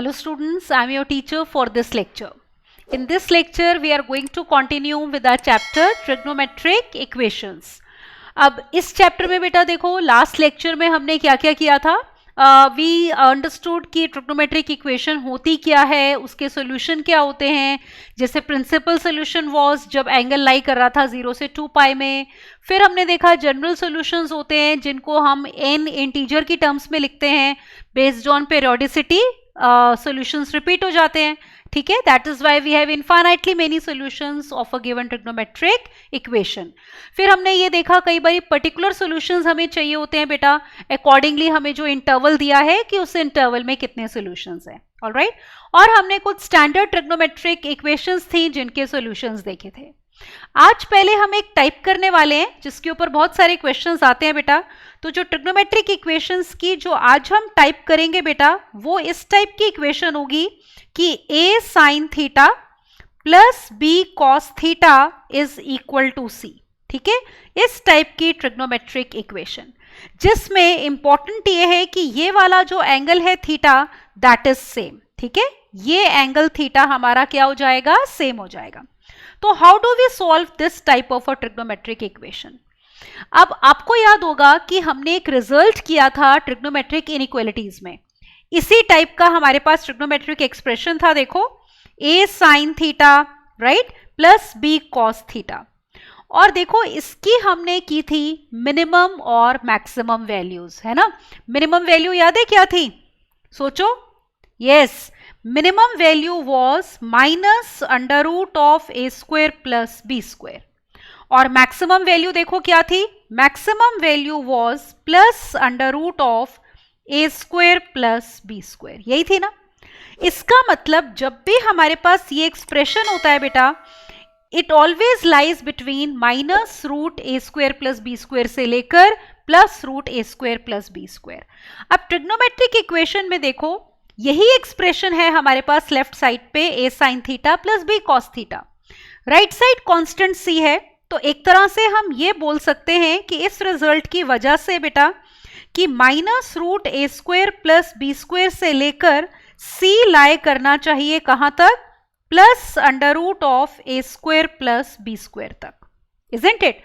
Hello students, I am your teacher for this lecture. In this lecture, we are going to continue with our chapter Trigonometric Equations. अब इस chapter में बेटा देखो last lecture में हमने क्या क्या किया था. वी अंडरस्टूड कि ट्रिग्नोमेट्रिक इक्वेशन होती क्या है, उसके सॉल्यूशन क्या होते हैं. जैसे प्रिंसिपल सॉल्यूशन वाज जब एंगल लाई कर रहा था 0 से 2 पाई में. फिर हमने देखा जनरल सॉल्यूशंस होते हैं जिनको हम n इंटीजर की टर्म्स में लिखते हैं. Based on periodicity solutions repeat हो जाते हैं. ठीक है, that is why we have infinitely many solutions of a given trigonometric equation. फिर हमने ये देखा कई बार पर्टिकुलर सॉल्यूशंस हमें चाहिए होते हैं बेटा, अकॉर्डिंगली हमें जो इंटरवल दिया है कि उस इंटरवल में कितने सॉल्यूशंस हैं. ऑलराइट, और हमने कुछ स्टैंडर्ड ट्रिग्नोमेट्रिक इक्वेशंस थी जिनके सॉल्यूशंस देखे थे. आज पहले हम एक टाइप करने वाले हैं जिसके ऊपर बहुत सारे क्वेश्चंस आते हैं बेटा. तो जो ट्रिग्नोमेट्रिक इक्वेशंस की जो आज हम टाइप करेंगे बेटा, वो इस टाइप की इक्वेशन होगी कि a sin theta plus b cos theta is equal to c. ठीक है, इस टाइप की ट्रिग्नोमेट्रिक इक्वेशन जिसमें इंपॉर्टेंट ये है कि ये वाला जो एंगल है थीटा दैट इज सेम. ठीक है, ये एंगल थीटा हमारा क्या हो जाएगा, सेम हो जाएगा. तो how do we solve this type of a trigonometric equation. अब आपको याद होगा कि हमने एक रिजल्ट किया था ट्रिग्नोमेट्रिक इनइक्वालिटीज में. इसी टाइप का हमारे पास ट्रिग्नोमेट्रिक एक्सप्रेशन था. देखो a sin theta right plus b cos theta. और देखो इसकी हमने की थी मिनिमम और मैक्सिमम वैल्यूज, है ना. मिनिमम वैल्यू याद है क्या थी, सोचो. Yes, minimum value was minus under root of a square plus b square. और मैक्सिमम वैल्यू देखो क्या थी, maximum value was plus under root of a square plus b square. यही थी ना. इसका मतलब जब भी हमारे पास ये एक्सप्रेशन होता है बेटा, it always lies between minus root a square plus b square से लेकर plus root a square plus b square. अब ट्रिग्नोमेट्रिक इक्वेशन में देखो यही एक्सप्रेशन है हमारे पास लेफ्ट साइड पे a sin theta plus b cos theta. Right side constant c है. तो एक तरह से हम ये बोल सकते हैं कि इस रिजल्ट की वजह से बेटा कि minus root a square plus b square से लेकर c लाए करना चाहिए कहां तक, plus under root of a square plus b square तक. Isn't it.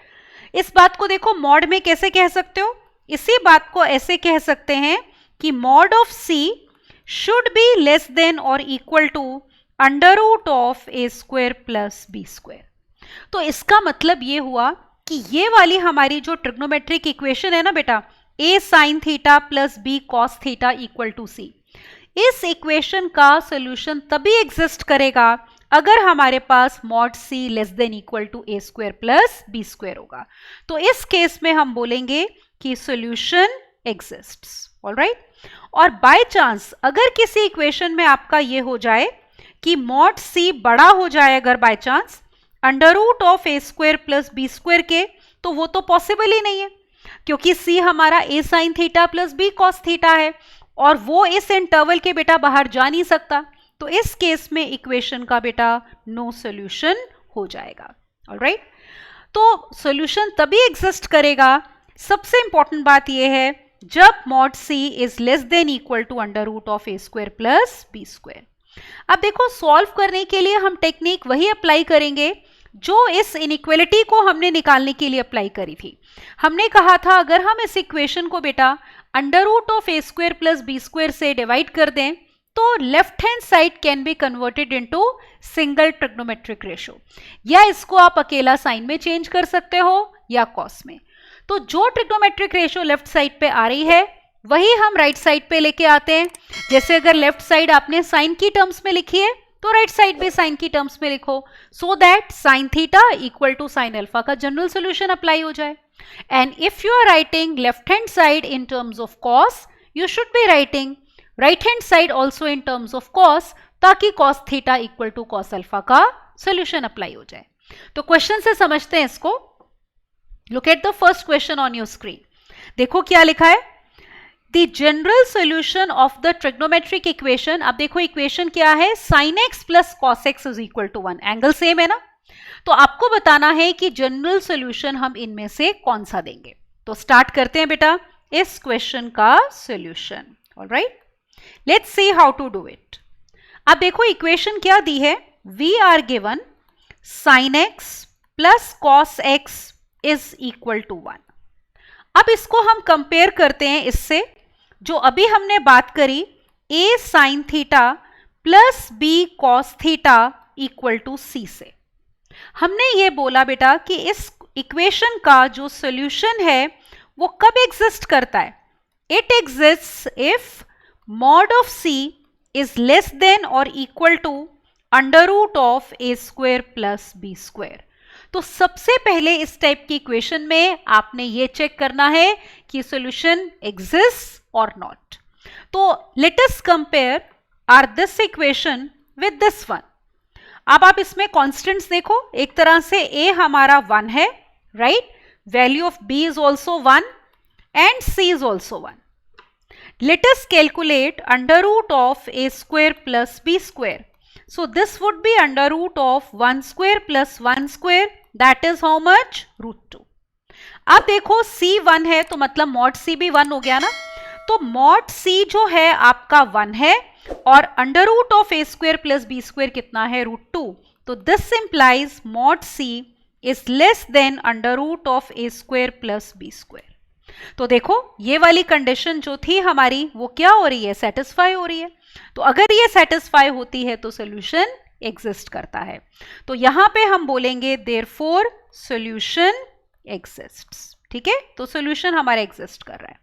इस बात को देखो मॉड में कैसे कह सकते हो, इसी बात को ऐसे कह सकते हैं कि mod of c should be less than और equal to under root of a square plus b square. तो इसका मतलब ये हुआ कि ये वाली हमारी जो ट्रिग्नोमेट्रिक इक्वेशन है ना बेटा, a sin theta plus b cos theta equal to c, इस इक्वेशन का सॉल्यूशन तभी एग्जिस्ट करेगा अगर हमारे पास mod c less than equal to a square plus b square होगा. तो इस केस में हम बोलेंगे कि सॉल्यूशन एग्जिस्ट्स. ऑलराइट, और बाय चांस अगर किसी इक्वेशन में आपका ये हो जाए कि मॉड c बड़ा हो जाए अगर by chance under root of a square plus b square के, तो वो तो पॉसिबल ही नहीं है क्योंकि c हमारा a sin theta plus b cos theta है और वो इस इंटरवल के बेटा बाहर जा नहीं सकता. तो इस केस में इक्वेशन का बेटा नो सॉल्यूशन हो जाएगा. ऑलराइट, तो सॉल्यूशन तभी एग्जिस्ट करेगा, सबसे इंपॉर्टेंट बात यह है, जब mod c is less than equal to under root of a square plus b square. अब देखो सॉल्व करने के लिए हम टेक्निक वही अप्लाई करेंगे जो इस इनइक्वालिटी को हमने निकालने के लिए अप्लाई करी थी. हमने कहा था अगर हम इस इक्वेशन को बेटा under root of a square plus b square से डिवाइड कर दें तो left hand side can be converted into single trigonometric ratio, या इसको आप अकेला साइन में चेंज कर सकते हो या कॉस में. तो जो ट्रिग्नोमेट्रिक रेशो लेफ्ट साइड पे आ रही है वही हम राइट साइड पे लेके आते हैं. जैसे अगर लेफ्ट साइड आपने साइन की टर्म्स में लिखी है तो राइट साइड भी साइन की टर्म्स में लिखो, so that sine theta equal to sine alpha का जनरल सॉल्यूशन अप्लाई हो जाए. And if you are writing left hand side in terms of cos, you should be writing right hand side also in terms of cos, ताकि cos theta equal to cos alpha का solution apply हो जाए. तो question से समझते हैं इसको. Look at the first question on your screen. देखो क्या लिखा है, The general solution of the trigonometric equation. अब देखो इक्वेशन क्या है, sin x plus cos x is equal to 1. Angle same है ना. तो आपको बताना है कि जनरल सॉल्यूशन हम इनमें से कौन सा देंगे. तो स्टार्ट करते हैं बेटा इस क्वेश्चन का solution. Alright, let's see how to do it. अब देखो इक्वेशन क्या दी है, we are given sin x plus cos x is equal to 1। अब इसको हम कंपेयर करते हैं इससे जो अभी हमने बात करी a sin theta plus b cos theta equal to c से। हमने ये बोला बेटा कि इस इक्वेशन का जो सॉल्यूशन है वो कब एग्जिस्ट करता है, it exists if mod of c is less than और equal to under root of a square plus b square. तो सबसे पहले इस टाइप की इक्वेशन में आपने ये चेक करना है कि सॉल्यूशन एग्जिस्ट और नॉट। तो let us compare are this equation with this one. अब आप इसमें कॉन्स्टेंट्स देखो, एक तरह से a हमारा 1 है, right, value of b is also 1 and c is also 1। Let us calculate under root of a square plus b square. So this would be under root of 1 square plus 1 square, that is how much? root 2। अब देखो c 1 है तो मतलब mod c भी 1 हो गया ना, तो mod c जो है आपका 1 है और under root of a square plus b square कितना है, रूट 2। तो this implies mod c is less than under root of a square plus b square. तो देखो ये वाली कंडीशन जो थी हमारी वो क्या हो रही है, सेटिस्फाई हो रही है। तो अगर ये सेटिस्फाई होती है तो सॉल्यूशन एग्जिस्ट करता है। तो यहां पे हम बोलेंगे देयरफॉर सॉल्यूशन एग्जिस्ट्स। ठीक है, तो सॉल्यूशन हमारा एग्जिस्ट कर रहा है।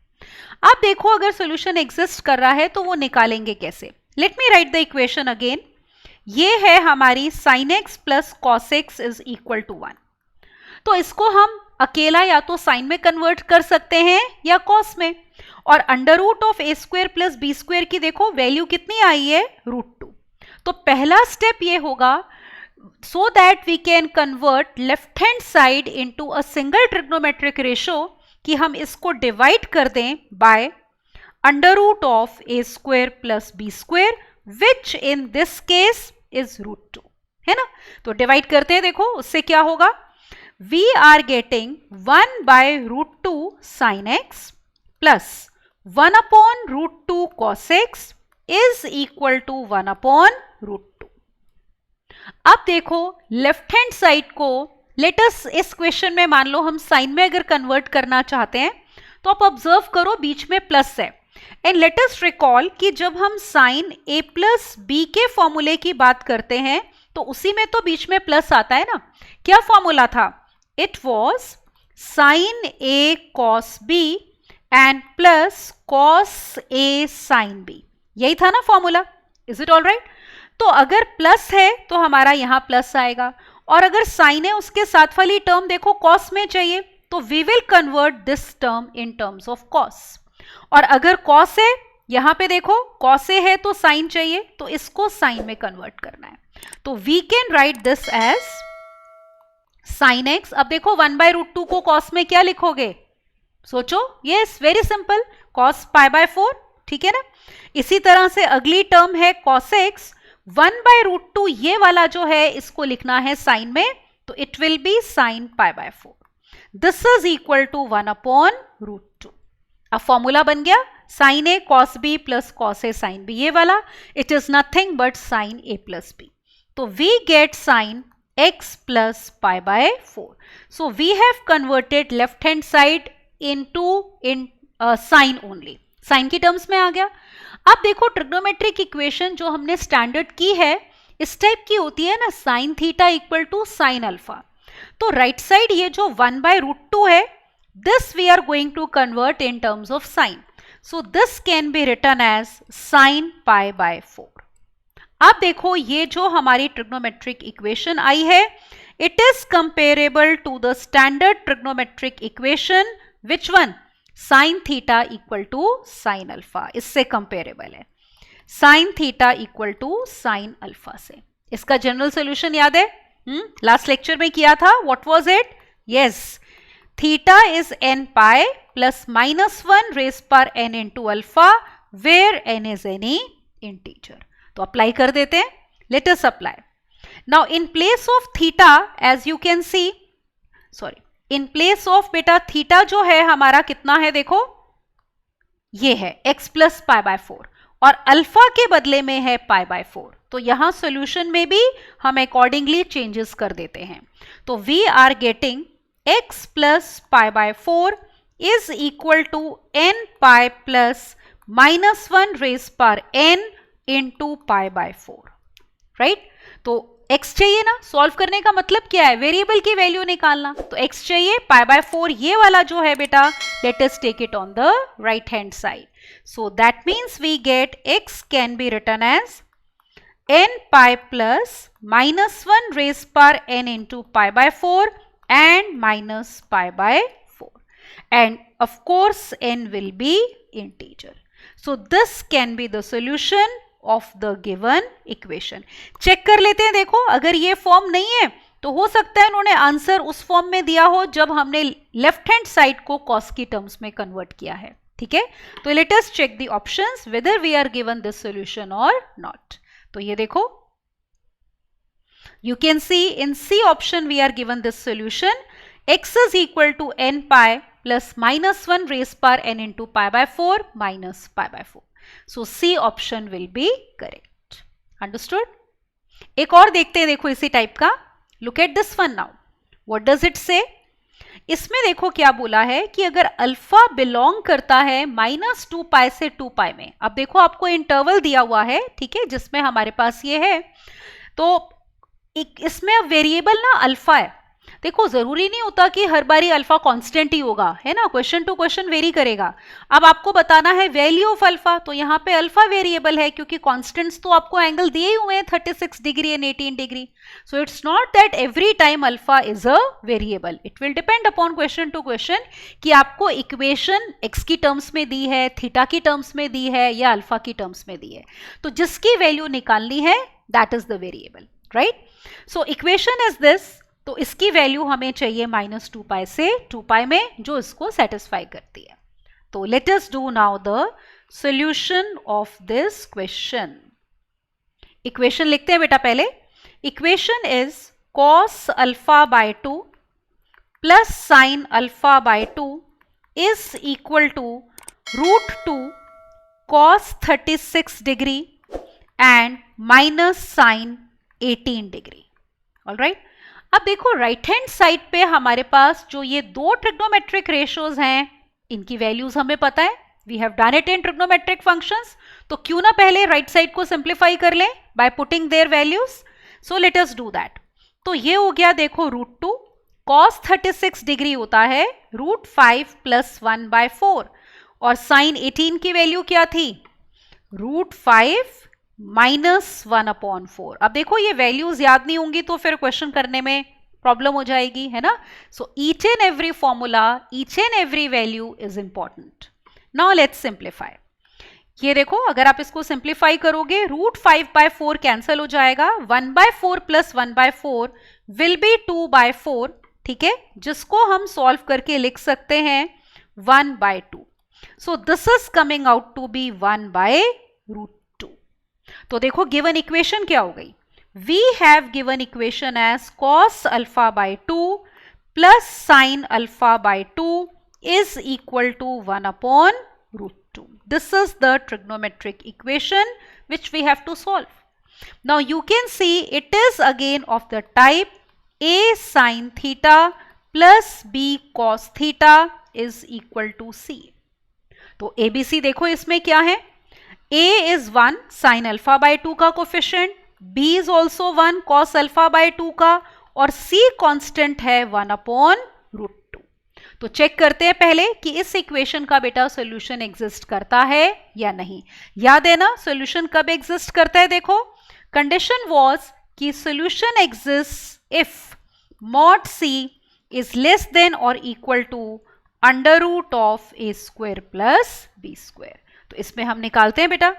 अब देखो अगर सॉल्यूशन एग्जिस्ट कर रहा है तो वो निकालेंगे कैसे। Let me write the equation again. ये है हमारी sin x plus cos x is equal to 1। तो इसको हम अकेला या तो साइन में कन्वर्ट कर सकते हैं या कॉस में, और under root of a square plus b square की देखो वैल्यू कितनी आई है, रूट 2। तो पहला स्टेप ये होगा so that we can convert left hand side into a single trigonometric ratio कि हम इसको डिवाइड कर दें by under root of a square plus b square which in this case is root 2, है ना। तो डिवाइड करते हैं, देखो उससे क्या होगा, we are getting 1 by root 2 sin x plus 1 upon root 2 cos x is equal to 1 upon root 2। अब देखो लेफ्ट हैंड साइड को लेट अस इस क्वेश्चन में मान लो हम साइन में अगर कन्वर्ट करना चाहते हैं तो आप ऑब्जर्व करो बीच में प्लस है। एंड लेट अस रिकॉल कि जब हम साइन a प्लस b के फॉर्मूले की बात करते हैं तो उसी में तो बीच में प्लस आता है ना। क्या फॉर्मूला था, it was sin a cos b and plus cos a sin b, यही था ना formula. Is it all right. तो अगर प्लस है तो हमारा यहां प्लस आएगा, और अगर साइन है उसके साथ वाली टर्म देखो कॉस में चाहिए तो we will convert this term in terms of cos. और अगर कॉस है यहां पे देखो कॉस है तो साइन चाहिए तो इसको साइन में कन्वर्ट करना है। तो we can write this as sin x। अब देखो 1 बाय रूट 2 को cos में क्या लिखोगे, सोचो, yes very simple, cos pi by 4, ठीक है ना। इसी तरह से अगली टर्म है cos x, 1 बाय रूट 2 ये वाला जो है इसको लिखना है साइन में, तो it will be sin pi by 4। This is equal to 1 upon root 2। अब फॉर्मूला बन गया sin a cos b plus cos a sin b, ये वाला it is nothing but sin a plus b। तो we get sin x plus pi by 4. So we have converted left hand side into sin only. sin की terms में आ गया। अब देखो trigonometric equation जो हमने स्टैंडर्ड की है इस टाइप की होती है ना, sine theta equal to sine alpha. तो राइट साइड ये जो 1 बाय रूट 2 है this we are going to convert in terms of sine. So this can be written as sine pi by 4। अब देखो ये जो हमारी ट्रिग्नोमेट्रिक इक्वेशन आई है it is comparable to the standard trigonometric equation which one, sine theta equal to sine alpha, इससे comparable है sine theta equal to sine alpha से। इसका जनरल सोल्यूशन याद है, लास्ट लेक्चर में किया था, what was it, yes theta is n pi plus -1 raise पर n into alpha where n is any integer. तो अप्लाई कर देते हैं, let us apply. Now in place of theta as you can see, sorry in place of बेटा theta जो है हमारा कितना है, देखो ये है x प्लस पाई बाय 4 और अल्फा के बदले में है पाई बाय 4। तो यहाँ सोल्यूशन में भी हम अकॉर्डिंगली चेंजेस कर देते हैं। तो we are getting x plus pi by 4 is equal to n pi plus -1 raise पर n into pi by 4, right. तो x चाहिए ना, सॉल्व करने का मतलब क्या है, वेरिएबल की वैल्यू निकालना। तो x चाहिए, पाई बाय 4 ये वाला जो है बेटा, let us take it on the right hand side. So that means we get x can be written as n pi plus -1 raised per n into pi by 4 and minus pi by 4, and of course n will be integer. So this can be the solution of the given equation. Check कर लेते हैं, देखो अगर ये form नहीं है तो हो सकता है उन्होंने आंसर उस फॉर्म में दिया हो जब हमने लेफ्ट हैंड साइड को कॉस की टर्म्स में कन्वर्ट किया है, ठीक है। तो let us check the options whether we are given this solution और नॉट। तो ये देखो, you can see in C option we are given this solution, x is equal to n pi plus -1 raised per n into pi by 4 minus pi by 4. So C option will be correct. Understood? एक और देखते हैं, देखो इसी type का, look at this one now. What does it say? इसमें देखो क्या बोला है कि अगर अल्फा बिलोंग करता है -2 पाई से 2 पाई में, अब देखो आपको इंटरवल दिया हुआ है, ठीक है, जिसमें हमारे पास ये है, तो इसमें अब वेरिएबल ना अल्फा है। देखो जरूरी नहीं होता कि हर बारी अल्फा कांस्टेंट ही होगा, है ना, क्वेश्चन टू क्वेश्चन वेरी करेगा। अब आपको बताना है वैल्यू ऑफ अल्फा, तो यहाँ पे अल्फा वेरिएबल है क्योंकि कांस्टेंट्स तो आपको एंगल दिए हुए हैं 36 degree and 18 degree. So it's not that every time alpha is a variable, it will depend upon question to question कि आपको इक्वेशन एक्स की टर्म्स में दी है, थीटा की टर्म्स में दी है या अल्फा की टर्म्स में दी है, तो जिसकी वैल्यू निकालनी है that is the variable, right. So equation is this, तो इसकी वैल्यू हमें चाहिए -2 पाई से 2 पाई में, जो इसको सेटिस्फाई करती है। तो let us do now the solution of this question. Equation लिखते हैं बेटा पहले। Equation is cos alpha by 2 plus sine alpha by 2 is equal to √2 cos 36 degree and minus sine 18 degree. Alright, अब देखो राइट हैंड साइड पे हमारे पास जो ये दो ट्रिग्नोमेट्रिक रेशियोज हैं, इनकी वैल्यूज हमें पता है, we have done it in trigonometric functions, तो क्यों ना पहले राइट साइड को सिंप्लीफाई कर लें by putting their values. So let us do that. तो ये हो गया देखो √2 cos 36 डिग्री होता है √5 + 1/4, और साइन 18 की वैल्यू क्या थी, √5 -1/4। अब देखो ये वैल्यूज याद नहीं होंगी तो फिर क्वेश्चन करने में प्रॉब्लम हो जाएगी, है ना। So each and every formula, each and every value is important. Now let's simplify. ये देखो अगर आप इसको सिंप्लीफाई करोगे √5/4 कैंसिल हो जाएगा, 1/4 + 1/4 विल बी 2/4, ठीक है, जिसको हम सॉल्व करके लिख सकते हैं 1/2। So this is coming out to be 1/√2। तो देखो गिवन इक्वेशन क्या हो गई, we have given equation as cos alpha by 2 plus sine alpha by 2 is equal to 1/√2. This is the trigonometric equation which we have to solve. Now you can see it is again of the type a sin theta plus b cos theta is equal to c. तो ABC देखो इसमें क्या है, A is 1 sin alpha by 2 का coefficient, B is also 1 cos alpha by 2 का, और C constant है 1/√2। तो चेक करते हैं पहले कि इस इक्वेशन का बेटा सॉल्यूशन एग्जिस्ट करता है या नहीं। याद है ना सॉल्यूशन कब एग्जिस्ट करता है, देखो कंडीशन वाज कि solution exist if mod C is less than or equal to √(a² + b²। तो इसमें हम निकालते हैं बेटा,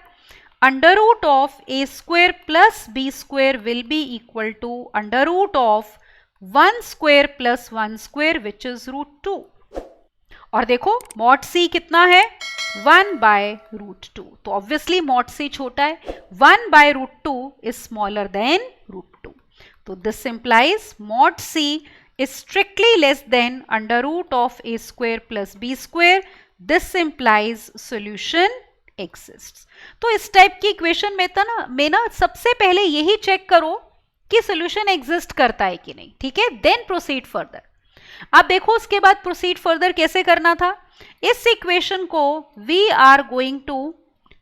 √(a² + b² will be equal to √(1² + 1² which is √2। और देखो mod c कितना है, 1/√2। तो ऑब्वियसली mod c छोटा है, 1/√2 इज स्मॉलर देन √2। तो this implies mod c is strictly less than √(a² + b². This implies solution exists. तो इस टाइप की इक्वेशन में ना सबसे पहले यही चेक करो कि सोल्यूशन एग्जिस्ट करता है कि नहीं, ठीक है, देन प्रोसीड फर्दर. अब देखो उसके बाद प्रोसीड फर्दर कैसे करना था. इस इक्वेशन को we are going to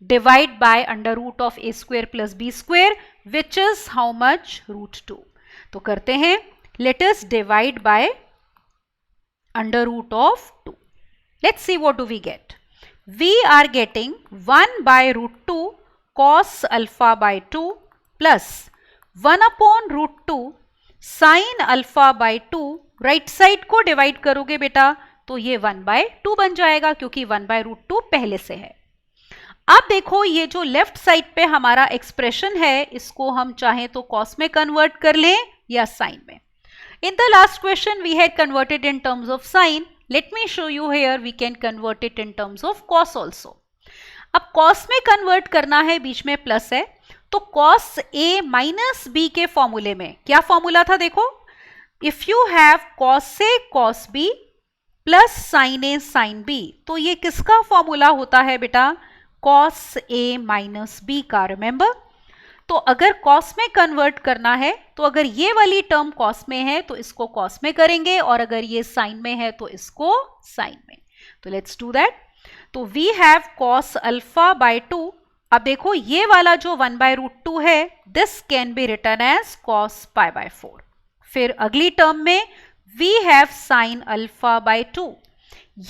divide by under root of a square plus b square which is how much √2. तो करते हैं, let us divide by under root of 2. Let's see what do we get. We are getting 1 by √2 cos alpha by 2 plus 1 upon √2 sin alpha by 2. Right side को divide करोगे बेटा तो ये 1 by 2 बन जाएगा क्योंकि 1 by √2 पहले से है. अब देखो ये जो लेफ्ट साइड पे हमारा एक्सप्रेशन है इसको हम चाहें तो कॉस में कन्वर्ट कर लें या साइन में. In the last question we had converted in terms of sine. Let me show you here we can convert it in terms of cos also. अब cos में कन्वर्ट करना है, बीच में प्लस है, तो cos a माइनस b के फॉर्मूले में क्या फॉर्मूला था देखो. If you have cos a cos b plus sin a sin b, तो ये किसका फॉर्मूला होता है बेटा, cos a माइनस b का. रिमेंबर, तो अगर cos में कन्वर्ट करना है तो अगर ये वाली टर्म cos में है तो इसको cos में करेंगे और अगर ये sin में है तो इसको sin में. तो लेट्स डू दैट. तो we have cos alpha by 2. अब देखो ये वाला जो 1 by √2 है this can be written as cos pi by 4. फिर अगली टर्म में we have sin alpha by 2.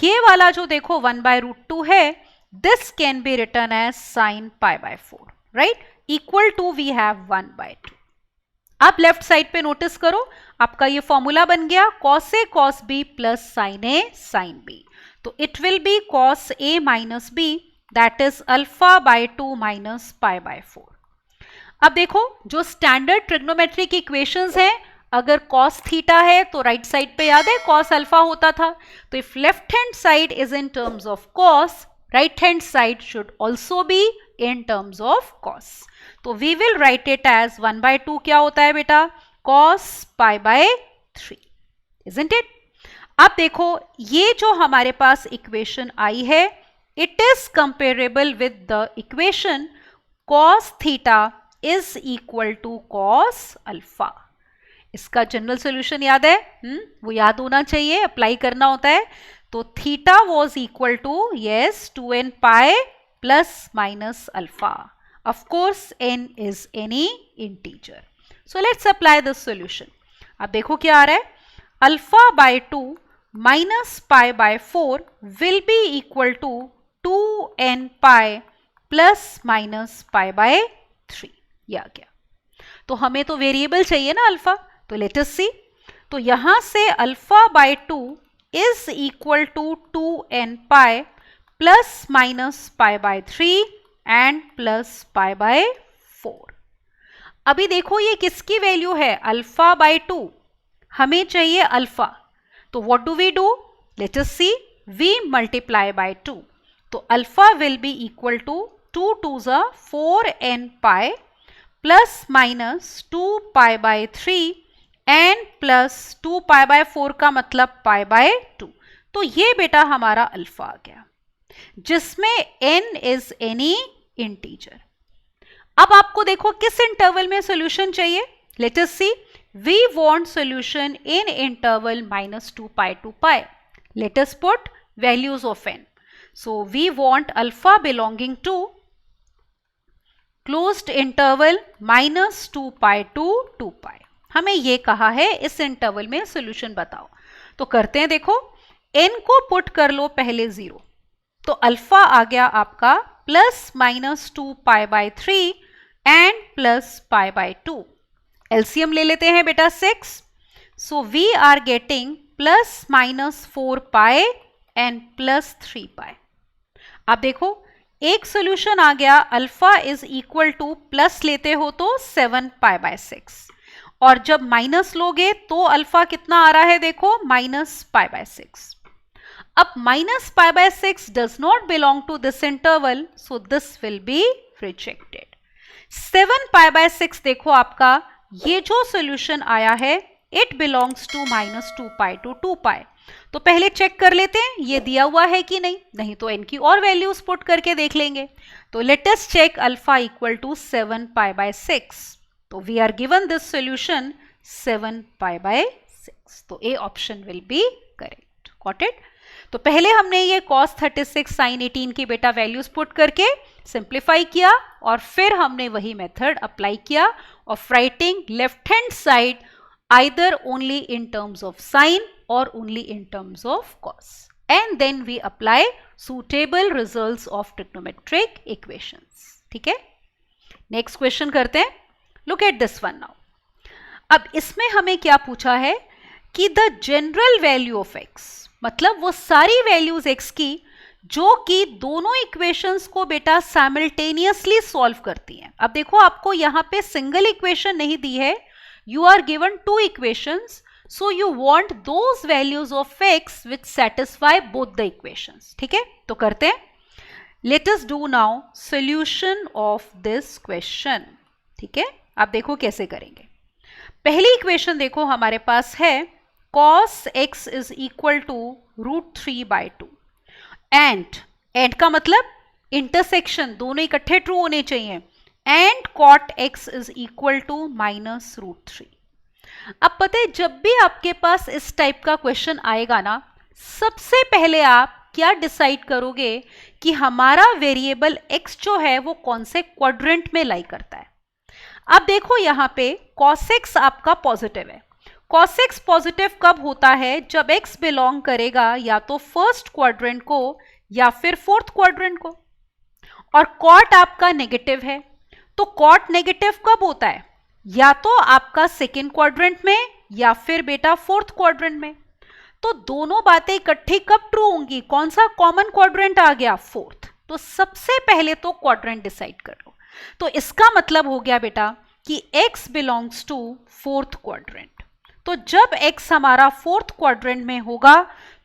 ये वाला जो देखो 1 by √2 है this can be written as sin pi by 4, right, equal to we have 1 by 2. आप लेफ्ट साइड पे नोटिस करो आपका ये फॉर्मूला बन गया cos a cos b plus sin a sin b. तो it will B cos a minus b that is alpha by 2 minus pi by 4. अब देखो जो स्टैंडर्ड ट्रिग्नोमेट्रिक इक्वेशंस हैं, अगर cos थीटा है तो राइट साइड पे याद है cos अल्फा होता था. तो if left hand side is in terms of cos, right hand side should also be in terms of cos. तो we will write it as 1 by 2 क्या होता है बेटा, cos pi by 3, isn't it? अब देखो ये जो हमारे पास इक्वेशन आई है it is comparable with the equation cos theta is equal to cos alpha. इसका जनरल सोल्यूशन याद है, वो याद होना चाहिए, अप्लाई करना होता है. तो theta was equal to yes 2n pi plus minus alpha. Of course n is any integer. So let's apply this solution. अब देखो क्या आ रहा है, alpha by 2 minus pi by 4 will be equal to 2n pi plus minus pi by 3. या क्या, तो हमें तो वेरिएबल चाहिए ना अल्फा, तो लेट अस सी. तो यहां से alpha by 2 is equal to 2n pi plus minus pi by 3 and plus pi by 4. अभी देखो ये किसकी वैल्यू है, अल्फा बाय 2, हमें चाहिए अल्फा. तो what do we do, let us see, we multiply by 2. तो alpha will be equal to 2 2s are 4n pi plus minus 2 pi by 3 and plus 2 pi by 4 का मतलब पाई by 2. तो ये बेटा हमारा अल्फा आ गया जिसमें n इज एनी इंटीजर. अब आपको देखो किस इंटरवल में सॉल्यूशन चाहिए, let us see. We want solution in interval -2 pi to pi. Let us put values of n. So we want alpha belonging to closed interval -2 pi to 2 pi. हमें ये कहा है इस इंटरवल में solution बताओ. तो करते हैं, देखो n को पुट कर लो पहले 0, तो अल्फा आ गया आपका plus minus 2 pi by 3 and plus pi by 2. LCM ले लेते हैं बेटा 6. So we are getting plus minus 4 pi and plus 3 pi. अब देखो एक सॉल्यूशन आ गया, alpha is equal to plus लेते हो तो 7 पाई बाय 6 और जब माइनस लोगे तो अल्फा कितना आ रहा है, देखो माइनस पाई बाय 6. अब minus pi by 6 does not belong to this interval, so this will be rejected. 7 pi by 6 देखो आपका ये जो सॉल्यूशन आया है it belongs to -2 pi to 2 pi. तो पहले चेक कर लेते हैं ये दिया हुआ है कि नहीं, नहीं तो इनकी और वैल्यूज पुट करके देख लेंगे। तो let us check alpha equal to 7 pi by 6। तो we are given this solution 7 pi by 6। तो A option will be correct. Got it. तो पहले हमने ये cos 36 sin 18 की बेटा वैल्यूज पुट करके सिंप्लीफाई किया और फिर हमने वही मेथड अप्लाई किया of writing left hand side either only in terms of sin or only in terms of cos, and then we apply suitable results of trigonometric equations। ठीक है, next question करते हैं। Look at this one now. अब इसमें हमें क्या पूछा है कि the general value of x, मतलब वो सारी वैल्यूज x की जो कि दोनों इक्वेशंस को बेटा साइमल्टेनियसली सॉल्व करती हैं। अब देखो आपको यहां पे सिंगल इक्वेशन नहीं दी है, you are given two equations, so you want those values of x which satisfy both the equations। ठीक है, तो करते हैं। let us do now solution of this question। ठीक है, आप देखो कैसे करेंगे। पहली इक्वेशन देखो हमारे पास है cos x is equal to √3 by 2 and का मतलब इंटरसेक्शन दोनों इकट्ठे ट्रू होने चाहिए, and cot x is equal to -√3। अब पता है जब भी आपके पास इस टाइप का क्वेश्चन आएगा ना, सबसे पहले आप क्या डिसाइड करोगे कि हमारा वेरिएबल x जो है वो कौन से क्वाड्रेंट में लाई करता है। अब देखो यहाँ पे cos x आपका पॉजिटिव है। cos x पॉजिटिव कब होता है? जब x बिलोंग करेगा या तो फर्स्ट क्वाड्रेंट को या फिर फोर्थ क्वाड्रेंट को, और cot आपका नेगेटिव है। तो cot नेगेटिव कब होता है? या तो आपका सेकेंड क्वाड्रेंट में या फिर बेटा फोर्थ क्वाड्रेंट में। तो दोनों बातें इकट्ठी कब ट्रू होंगी? कौन सा कॉमन क्वाड्रेंट आ गया? फोर्थ। तो सबसे पहले तो क्वाड्रेंट डिसाइड कर लो। तो इसका मतलब हो गया बेटा कि x belongs to fourth quadrant. तो जब x हमारा फोर्थ क्वाड्रेंट में होगा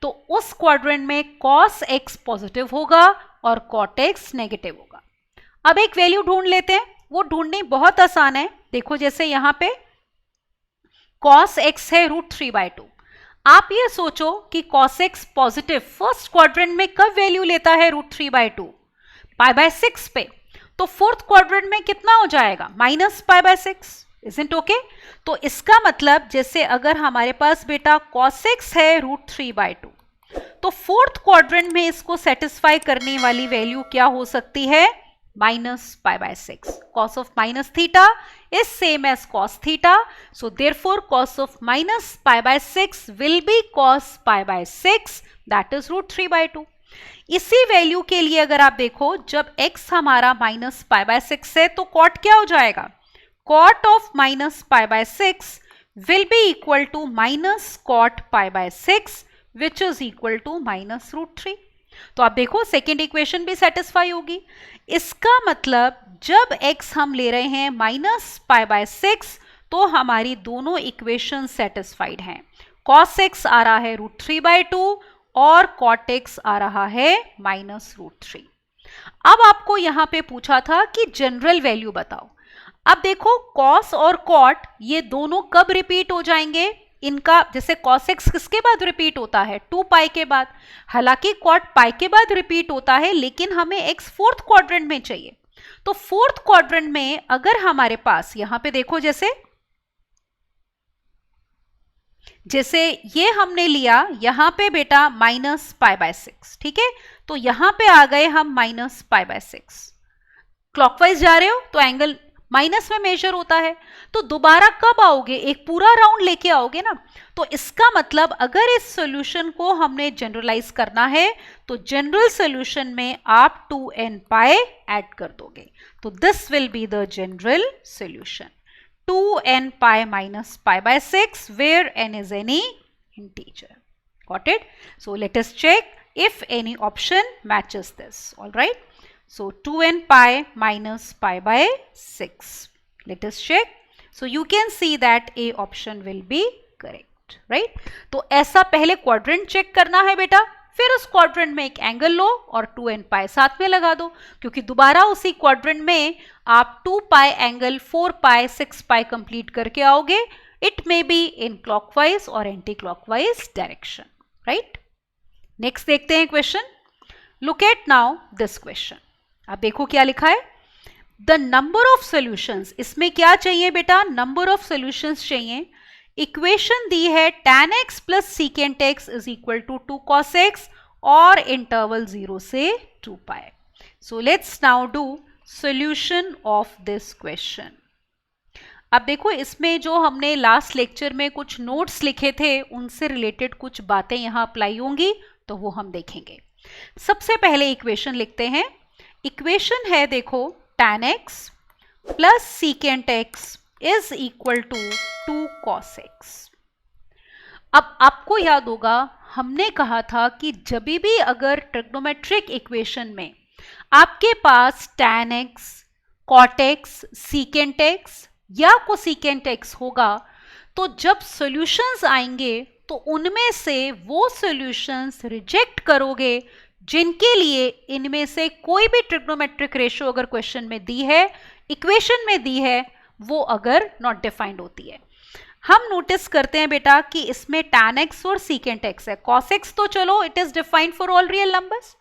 तो उस क्वाड्रेंट में cos x पॉजिटिव होगा और cot x नेगेटिव होगा। अब एक वैल्यू ढूंढ लेते हैं, वो ढूंढनी बहुत आसान है। देखो जैसे यहां पे cos x है √3 by 2। आप ये सोचो कि cos x positive first quadrant में कब वैल्यू लेता है √3 by 2? π/6 पे। तो फोर्थ क्वाड्रेंट में कितना हो जाएगा? -π/6। Isn't okay? तो इसका मतलब जैसे अगर हमारे पास बेटा cos x है √3 by 2, तो फोर्थ क्वाड्रेंट में इसको सेटिस्फाई करने वाली वैल्यू क्या हो सकती है? -π/6। cos of -θ is same as cos θ, so therefore cos of -π/6 will be cos π/6, that is √3 by 2। इसी वैल्यू के लिए अगर आप देखो जब x हमारा -π/6 है तो cot क्या हो जाएगा? cot of -π/6 will be equal to -cot π/6 which is equal to -√3। तो आप देखो सेकेंड इक्वेशन भी सेटिस्फाई होगी। इसका मतलब जब x हम ले रहे हैं -π/6 तो हमारी दोनों इक्वेशन सेटिस्फाइड हैं। cos x आ रहा है √3 by 2 और cot x आ रहा है -√3। अब आपको यहां पे पूछा था कि जनरल वैल्यू बताओ। अब देखो cos और cot ये दोनों कब रिपीट हो जाएंगे? इनका जैसे cos x किसके बाद रिपीट होता है? 2 पाई के बाद। हालांकि cot पाई के बाद रिपीट होता है लेकिन हमें x फोर्थ क्वाड्रेंट में चाहिए। तो फोर्थ क्वाड्रेंट में अगर हमारे पास यहां पे देखो जैसे ये हमने लिया यहां पे बेटा -π/6, ठीक है? तो यहां पे आ गए हम -π/6। क्लॉकवाइज जा रहे हो तो एंगल माइनस में मेजर होता है। तो दोबारा कब आओगे? एक पूरा राउंड लेके आओगे ना। तो इसका मतलब अगर इस सॉल्यूशन को हमने जनरलाइज करना है तो जनरल सॉल्यूशन में आप 2n पाई ऐड कर दोगे। तो this will be the general solution 2n pi -π/6 where n is any integer। Got it? So let us check if any option matches this. All right. So 2n pi -π/6. Let us check. So you can see that A option will be correct, right? तो ऐसा पहले quadrant check करना है बेटा, फिर उस quadrant में एक एंगल लो और 2n पाई साथ में लगा दो, क्योंकि दोबारा उसी क्वाड्रेंट में आप 2 पाई एंगल 4 पाई 6 पाई कंप्लीट करके आओगे। It may be in clockwise or anti-clockwise direction, right? Next देखते हैं question. Look at now this question. अब देखो क्या लिखा है. The number of solutions, इसमें क्या चाहिए बेटा? Number of solutions चाहिए. इक्वेशन दी है tan x plus secant x is equal to 2 cos x और इंटरवल 0 से 2 पाई. So let's now do solution of this question. अब देखो इसमें जो हमने लास्ट लेक्चर में कुछ नोट्स लिखे थे उनसे रिलेटेड कुछ बातें यहाँ अप्लाई होंगी, तो वो हम देखेंगे. सबसे पहले इक्वेशन लिखते हैं. इक्वेशन है देखो tan x plus secant x is equal to 2 cos x. अब आपको याद होगा हमने कहा था कि जब भी अगर ट्रिग्नोमेट्रिक इक्वेशन में आपके पास tan x, cot x, secant x या cosecant x होगा, तो जब सॉल्यूशंस आएंगे तो उनमें से वो सॉल्यूशंस रिजेक्ट करोगे जिनके लिए इनमें से कोई भी ट्रिग्नोमेट्रिक रेशियो अगर क्वेश्चन में दी है, इक्वेशन में दी है, वो अगर नॉट डिफाइंड होती है. हम नोटिस करते हैं बेटा कि इसमें tan x और secant x है. cos x तो चलो it is defined for all real numbers.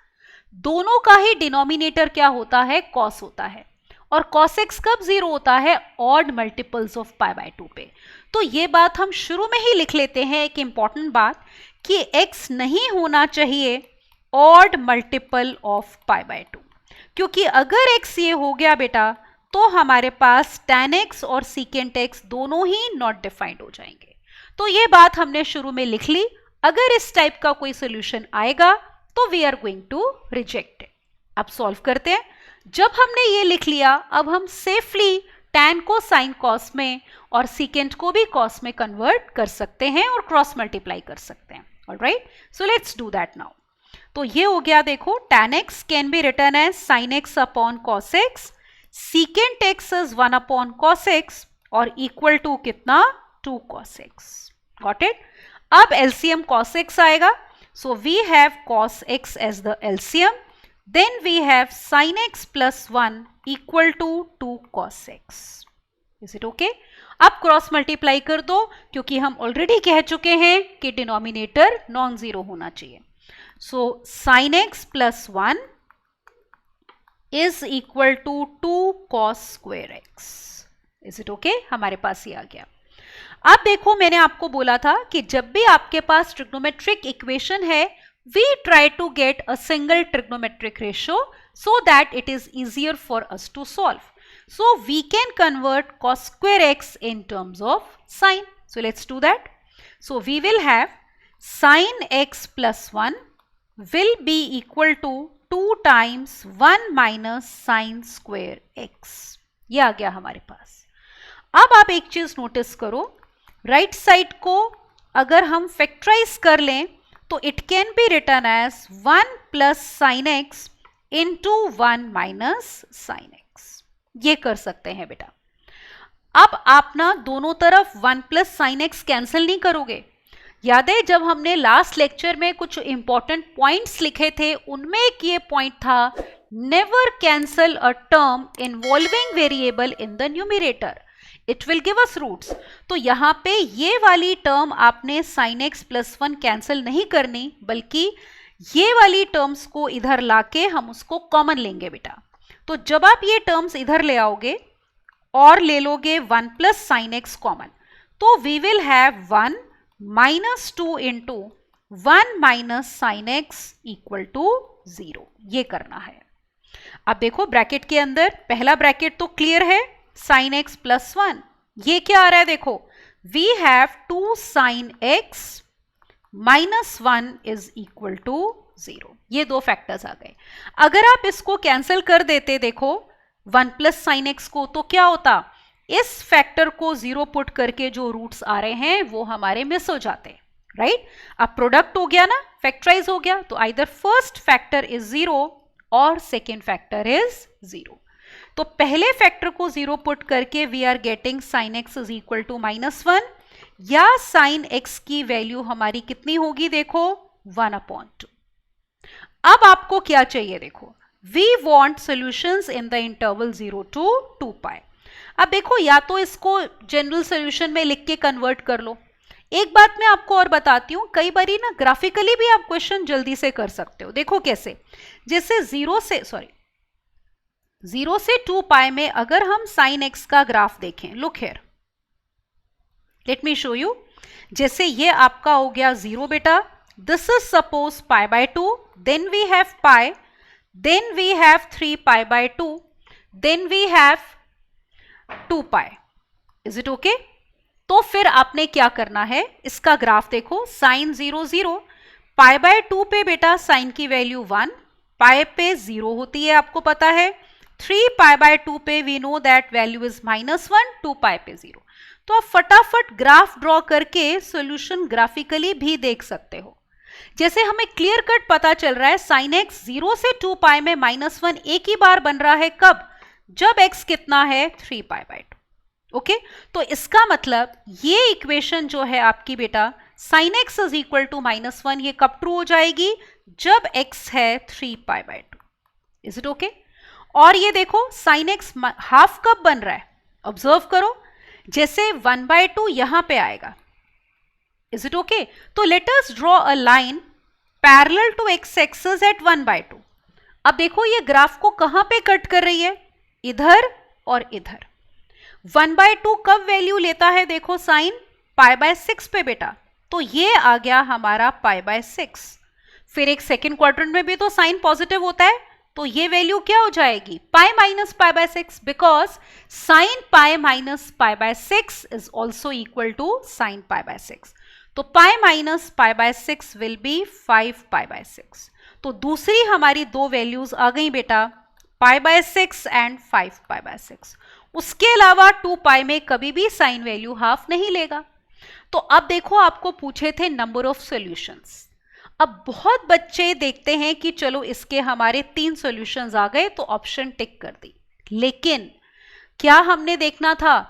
दोनों का ही डिनोमिनेटर क्या होता है? cos होता है. और cos x कब 0 होता है? Odd multiples of pi by 2 पे. तो ये बात हम शुरू में ही लिख लेते हैं, एक इंपॉर्टेंट बात, कि x नहीं होना चाहिए odd multiple of pi by 2. क्योंकि अगर x ये हो गया बेटा तो हमारे पास tan x और secant x दोनों ही नॉट डिफाइंड हो जाएंगे. तो ये बात हमने शुरू में लिख ली. अगर इस टाइप का कोई सोल्यूशन आएगा तो we are going to reject it. अब सॉल्व करते हैं. जब हमने ये लिख लिया, अब हम सेफली tan को sin cos में और secant को भी cos में कन्वर्ट कर सकते हैं और क्रॉस मल्टीप्लाई कर सकते हैं. Alright, so let's do that now. तो ये हो गया देखो, tan x can be written as sin x upon cos x, secant x is 1 upon cos x और इक्वल टू कितना? 2 cos x. Got it? अब LCM cos x आएगा. So we have cos x as the LCM. Then we have sin x plus 1 equal to 2 cos x. Is it okay? अब cross multiply कर दो, क्योंकि हम already कह चुके हैं कि डिनोमिनेटर नॉन जीरो होना चाहिए. So sin x plus 1 is equal to 2 cos square x. Is it okay? हमारे पास ये आ गया. अब देखो मैंने आपको बोला था कि जब भी आपके पास ट्रिग्नोमेट्रिक इक्वेशन है, we try to get a single trigonometric ratio so that it is easier for us to solve. So we can convert cos square x in terms of sin. So let's do that. So we will have sin x plus 1 will be equal to 2 times 1 minus sin square x. ये आ गया हमारे पास. अब आप एक चीज notice करो, right side को अगर हम फैक्टराइज कर लें तो it can be written as 1 plus sine x into 1 minus sine x. ये कर सकते हैं बेटा. अब आप ना दोनों तरफ 1 प्लस साइन एक्स कैंसिल नहीं करोगे. याद है जब हमने लास्ट लेक्चर में कुछ इंपॉर्टेंट पॉइंट्स लिखे थे, उनमें एक ये पॉइंट था, never cancel a term involving variable in the numerator, it will give us roots. तो यहाँ पे ये वाली टर्म आपने साइन एक्स प्लस 1 कैंसिल नहीं करनी, बल्कि ये वाली टर्म्स को इधर लाके हम उसको कॉमन लेंगे बेटा. तो जब आप ये टर्म्स इधर ले आओगे और ले लोगे 1 प्लस साइन एक्स कॉमन, तो we will have 1 minus 2 into 1 minus sine x equal to 0. ये करना है. अब देखो ब्रैकेट के अंदर पहला ब्रैकेट तो क्लियर है, साइन एक्स प्लस 1. ये क्या आ रहा है देखो, we have 2 sine x minus 1 is equal to 0. ये दो फैक्टर्स आ गए. अगर आप इसको कैंसिल कर देते देखो 1 प्लस साइन एक्स को, तो क्या होता, इस फैक्टर को 0 पुट करके जो रूट्स आ रहे हैं वो हमारे मिस हो जाते हैं. राइट, अब प्रोडक्ट हो गया ना, फैक्टराइज हो गया, तो आइदर फर्स्ट फैक्टर इज 0 और सेकेंड फैक्टर इज 0. तो पहले फैक्टर को 0 पुट करके we are getting sine x is equal to -1, या साइन एक्स की वैल्यू हमारी कितनी होगी देखो 1/2. अब आपको क्या चाहिए देखो, we want solutions in the interval 0 to 2 pi. अब देखो या तो इसको जनरल सॉल्यूशन में लिख के कन्वर्ट कर लो। एक बात मैं आपको और बताती हूँ, कई बारी ना ग्राफिकली भी आप क्वेश्चन जल्दी से कर सकते हो। देखो कैसे, जैसे 0 से 2 पाई में अगर हम साइन एक्स का ग्राफ देखें, look here, let me show you. जैसे ये आपका हो गया 0 बेटा, this is suppose pi by 2, then we have pi, then we have 3 pi by 2, then we have 2 pi. Is it okay? तो फिर आपने क्या करना है, इसका ग्राफ देखो, साइन 0 0, पाई बाय 2 पे बेटा साइन की वैल्यू 1, पाई पे 0 होती है आपको पता है, 3 पाई बाय 2 पे we know that value is -1, 2 pi पे 0। तो आप फटाफट ग्राफ ड्रॉ करके सॉल्यूशन ग्राफिकली भी देख सकते हो। जैसे हमें क्लियर कट पता चल रहा है साइन एक्स 0 से 2 पाई में -1 एक ही बार बन रहा है, कब? जब x कितना है, 3 पाई बाय 2। ओके, तो इसका मतलब ये इक्वेशन जो है आपकी बेटा sine x is equal to -1, ये कब ट्रू हो जाएगी? जब x है 3 pi by 2। Is it okay? और ये देखो साइन एक्स हाफ कब बन रहा है, ऑब्जर्व करो, जैसे 1/2 यहां पे आएगा। Is it okay? तो let us draw a line parallel to x axis at 1/2। अब देखो ये ग्राफ को कहां पे कट कर रही है, इधर और इधर। 1/2 कब वैल्यू लेता है, देखो साइन पाई बाय 6 पे बेटा, तो ये आ गया हमारा पाई बाय 6। फिर एक सेकेंड क्वाड्रेंट में भी तो साइन पॉजिटिव होता है, तो ये वैल्यू क्या हो जाएगी, pi minus pi by 6, because sine pi minus pi by 6 is also equal to sine pi by 6। तो pi minus pi by 6 will be 5 pi by 6। तो दूसरी हमारी दो वैल्यूज आ गई बेटा, pi by 6 and 5 pi by 6। उसके अलावा 2 पाई में कभी भी साइन वैल्यू हाफ नहीं लेगा। तो अब देखो आपको पूछे थे नंबर ऑफ सॉल्यूशंस। अब बहुत बच्चे देखते हैं कि चलो इसके हमारे 3 सॉल्यूशंस आ गए तो ऑप्शन टिक कर दी, लेकिन क्या हमने देखना था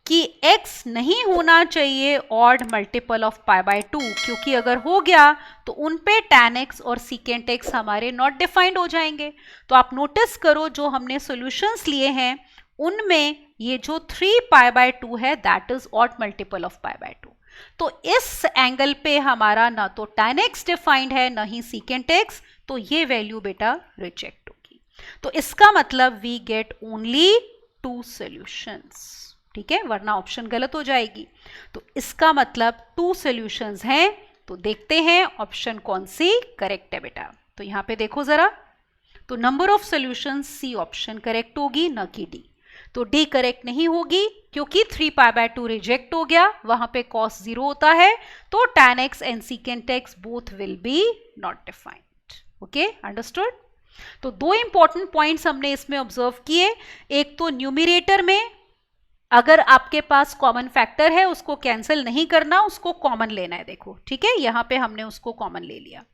कि x नहीं होना चाहिए odd multiple of pi by 2, क्योंकि अगर हो गया तो उन पे tan x और secant x हमारे नॉट डिफाइंड हो जाएंगे। तो आप नोटिस करो जो हमने सॉल्यूशंस लिए हैं उनमें ये जो 3 पाई बाय 2 है that is odd multiple of pi by 2। तो इस एंगल पे हमारा ना तो tan x डिफाइंड है ना ही secant x, तो ये वैल्यू बेटा रिजेक्ट होगी। तो इसका मतलब वी गेट ओनली 2 सॉल्यूशंस, ठीक है, वरना ऑप्शन गलत हो जाएगी। तो इसका मतलब 2 सॉल्यूशंस हैं। तो देखते हैं ऑप्शन कौन सी करेक्ट है बेटा। तो यहां पे देखो जरा, तो number of solutions C option correct होगी, न कि डी। तो डी करेक्ट नहीं होगी क्योंकि 3 पाई बाय 2 रिजेक्ट हो गया, वहां पे cos 0 होता है, तो tan x and secant x both will be not defined. Okay, understood. तो 2 इंपॉर्टेंट पॉइंट्स हमने इसमें ऑब्जर्व किए। एक तो न्यूमरेटर में अगर आपके पास कॉमन फैक्टर है उसको कैंसिल नहीं करना, उसको कॉमन लेना है। देखो ठीक है, यहां पे हमने उसको कॉमन ले लिया।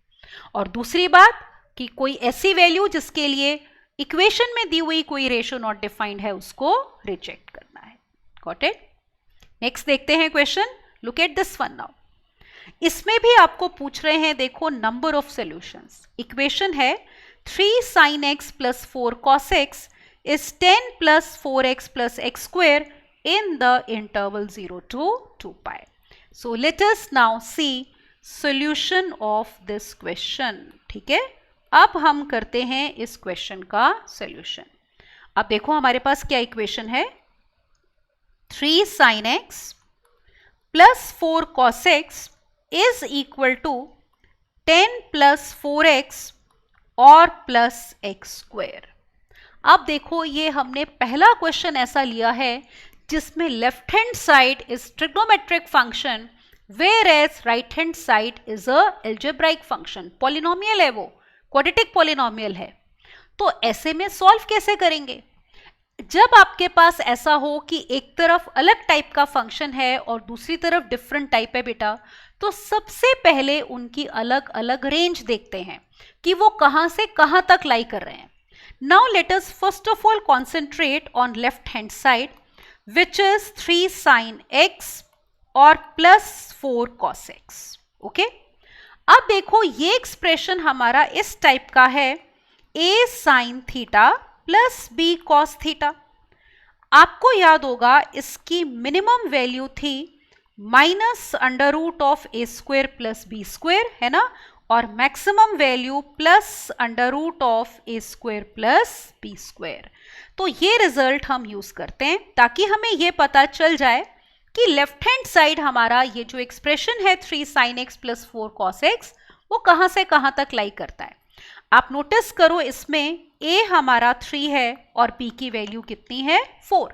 और दूसरी बात कि कोई ऐसी वैल्यू जिसके लिए इक्वेशन में दी हुई कोई रेशियो नॉट डिफाइंड है उसको रिजेक्ट करना है। Got it? नेक्स्ट देखते हैं question, look at this one now. इसमें भी आपको पूछ रहे हैं, देखो नंबर ऑफ सॉल्यूशंस। इक्वेशन है 3 sin x plus 4 cos x is 10 plus 4x plus x square in the interval 0 to 2 pi. So let us now see solution of this question. ठीक है, अब हम करते हैं इस क्वेश्चन का सॉल्यूशन। अब देखो हमारे पास क्या इक्वेशन है, 3 sin x plus 4 cos x is equal to 10 plus 4x और प्लस x स्क्वायर। अब देखो ये हमने पहला क्वेश्चन ऐसा लिया है जिसमें left hand side is trigonometric function whereas right hand side is a algebraic function. Polynomial है वो, क्वाड्रेटिक पॉलिनोमियल है। तो ऐसे में सॉल्व कैसे करेंगे? जब आपके पास ऐसा हो कि एक तरफ अलग टाइप का फंक्शन है और दूसरी तरफ डिफरेंट टाइप है बेटा, तो सबसे पहले उनकी अलग अलग रेंज देखते हैं कि वो कहां से कहां तक लाई कर रहे हैं। Now let us first of all concentrate on left hand side which is 3 sin x और प्लस 4 cos x। ओके, अब देखो ये एक्सप्रेशन हमारा इस टाइप का है, a sin theta plus b cos theta. आपको याद होगा इसकी मिनिमम वैल्यू थी minus under root of a square plus b square, है ना, और maximum value plus under root of a square plus b square. तो ये रिजल्ट हम यूज करते हैं ताकि हमें ये पता चल जाए कि लेफ्ट हैंड साइड हमारा ये जो एक्सप्रेशन है 3 sin x plus 4 cos x वो कहां से कहां तक लाई करता है। आप नोटिस करो इसमें a हमारा 3 है और b की वैल्यू कितनी है 4।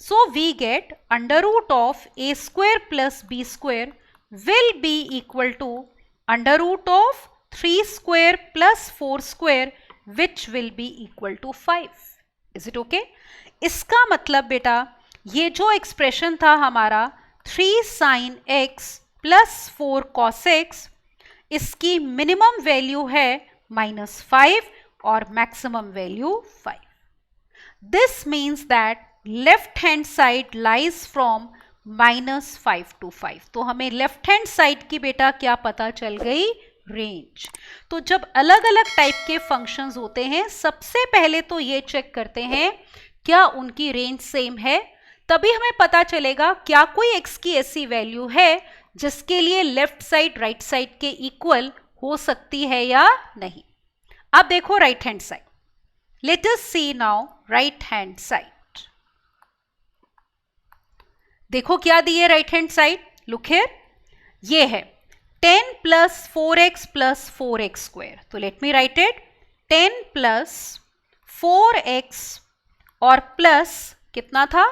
So we get under root of a square plus b square will be equal to under root of 3 square plus 4 square which will be equal to 5. Is it okay? इसका मतलब बेटा ये जो expression था हमारा 3 sin x plus 4 cos x, इसकी minimum value है -5 और maximum value 5। This means that left hand side lies from -5 to 5। तो हमें लेफ्ट हैंड साइड की बेटा क्या पता चल गई, रेंज। तो जब अलग अलग टाइप के फंक्शंस होते हैं सबसे पहले तो ये चेक करते हैं क्या उनकी रेंज सेम है, तभी हमें पता चलेगा क्या कोई x की ऐसी वैल्यू है जिसके लिए लेफ्ट साइड राइट साइड के इक्वल हो सकती है या नहीं। अब देखो right hand side, let us see now right hand side. देखो क्या दिए right hand side, look here, ये है 10 plus 4x plus 4x square. तो let me write it, 10 plus 4x और प्लस कितना था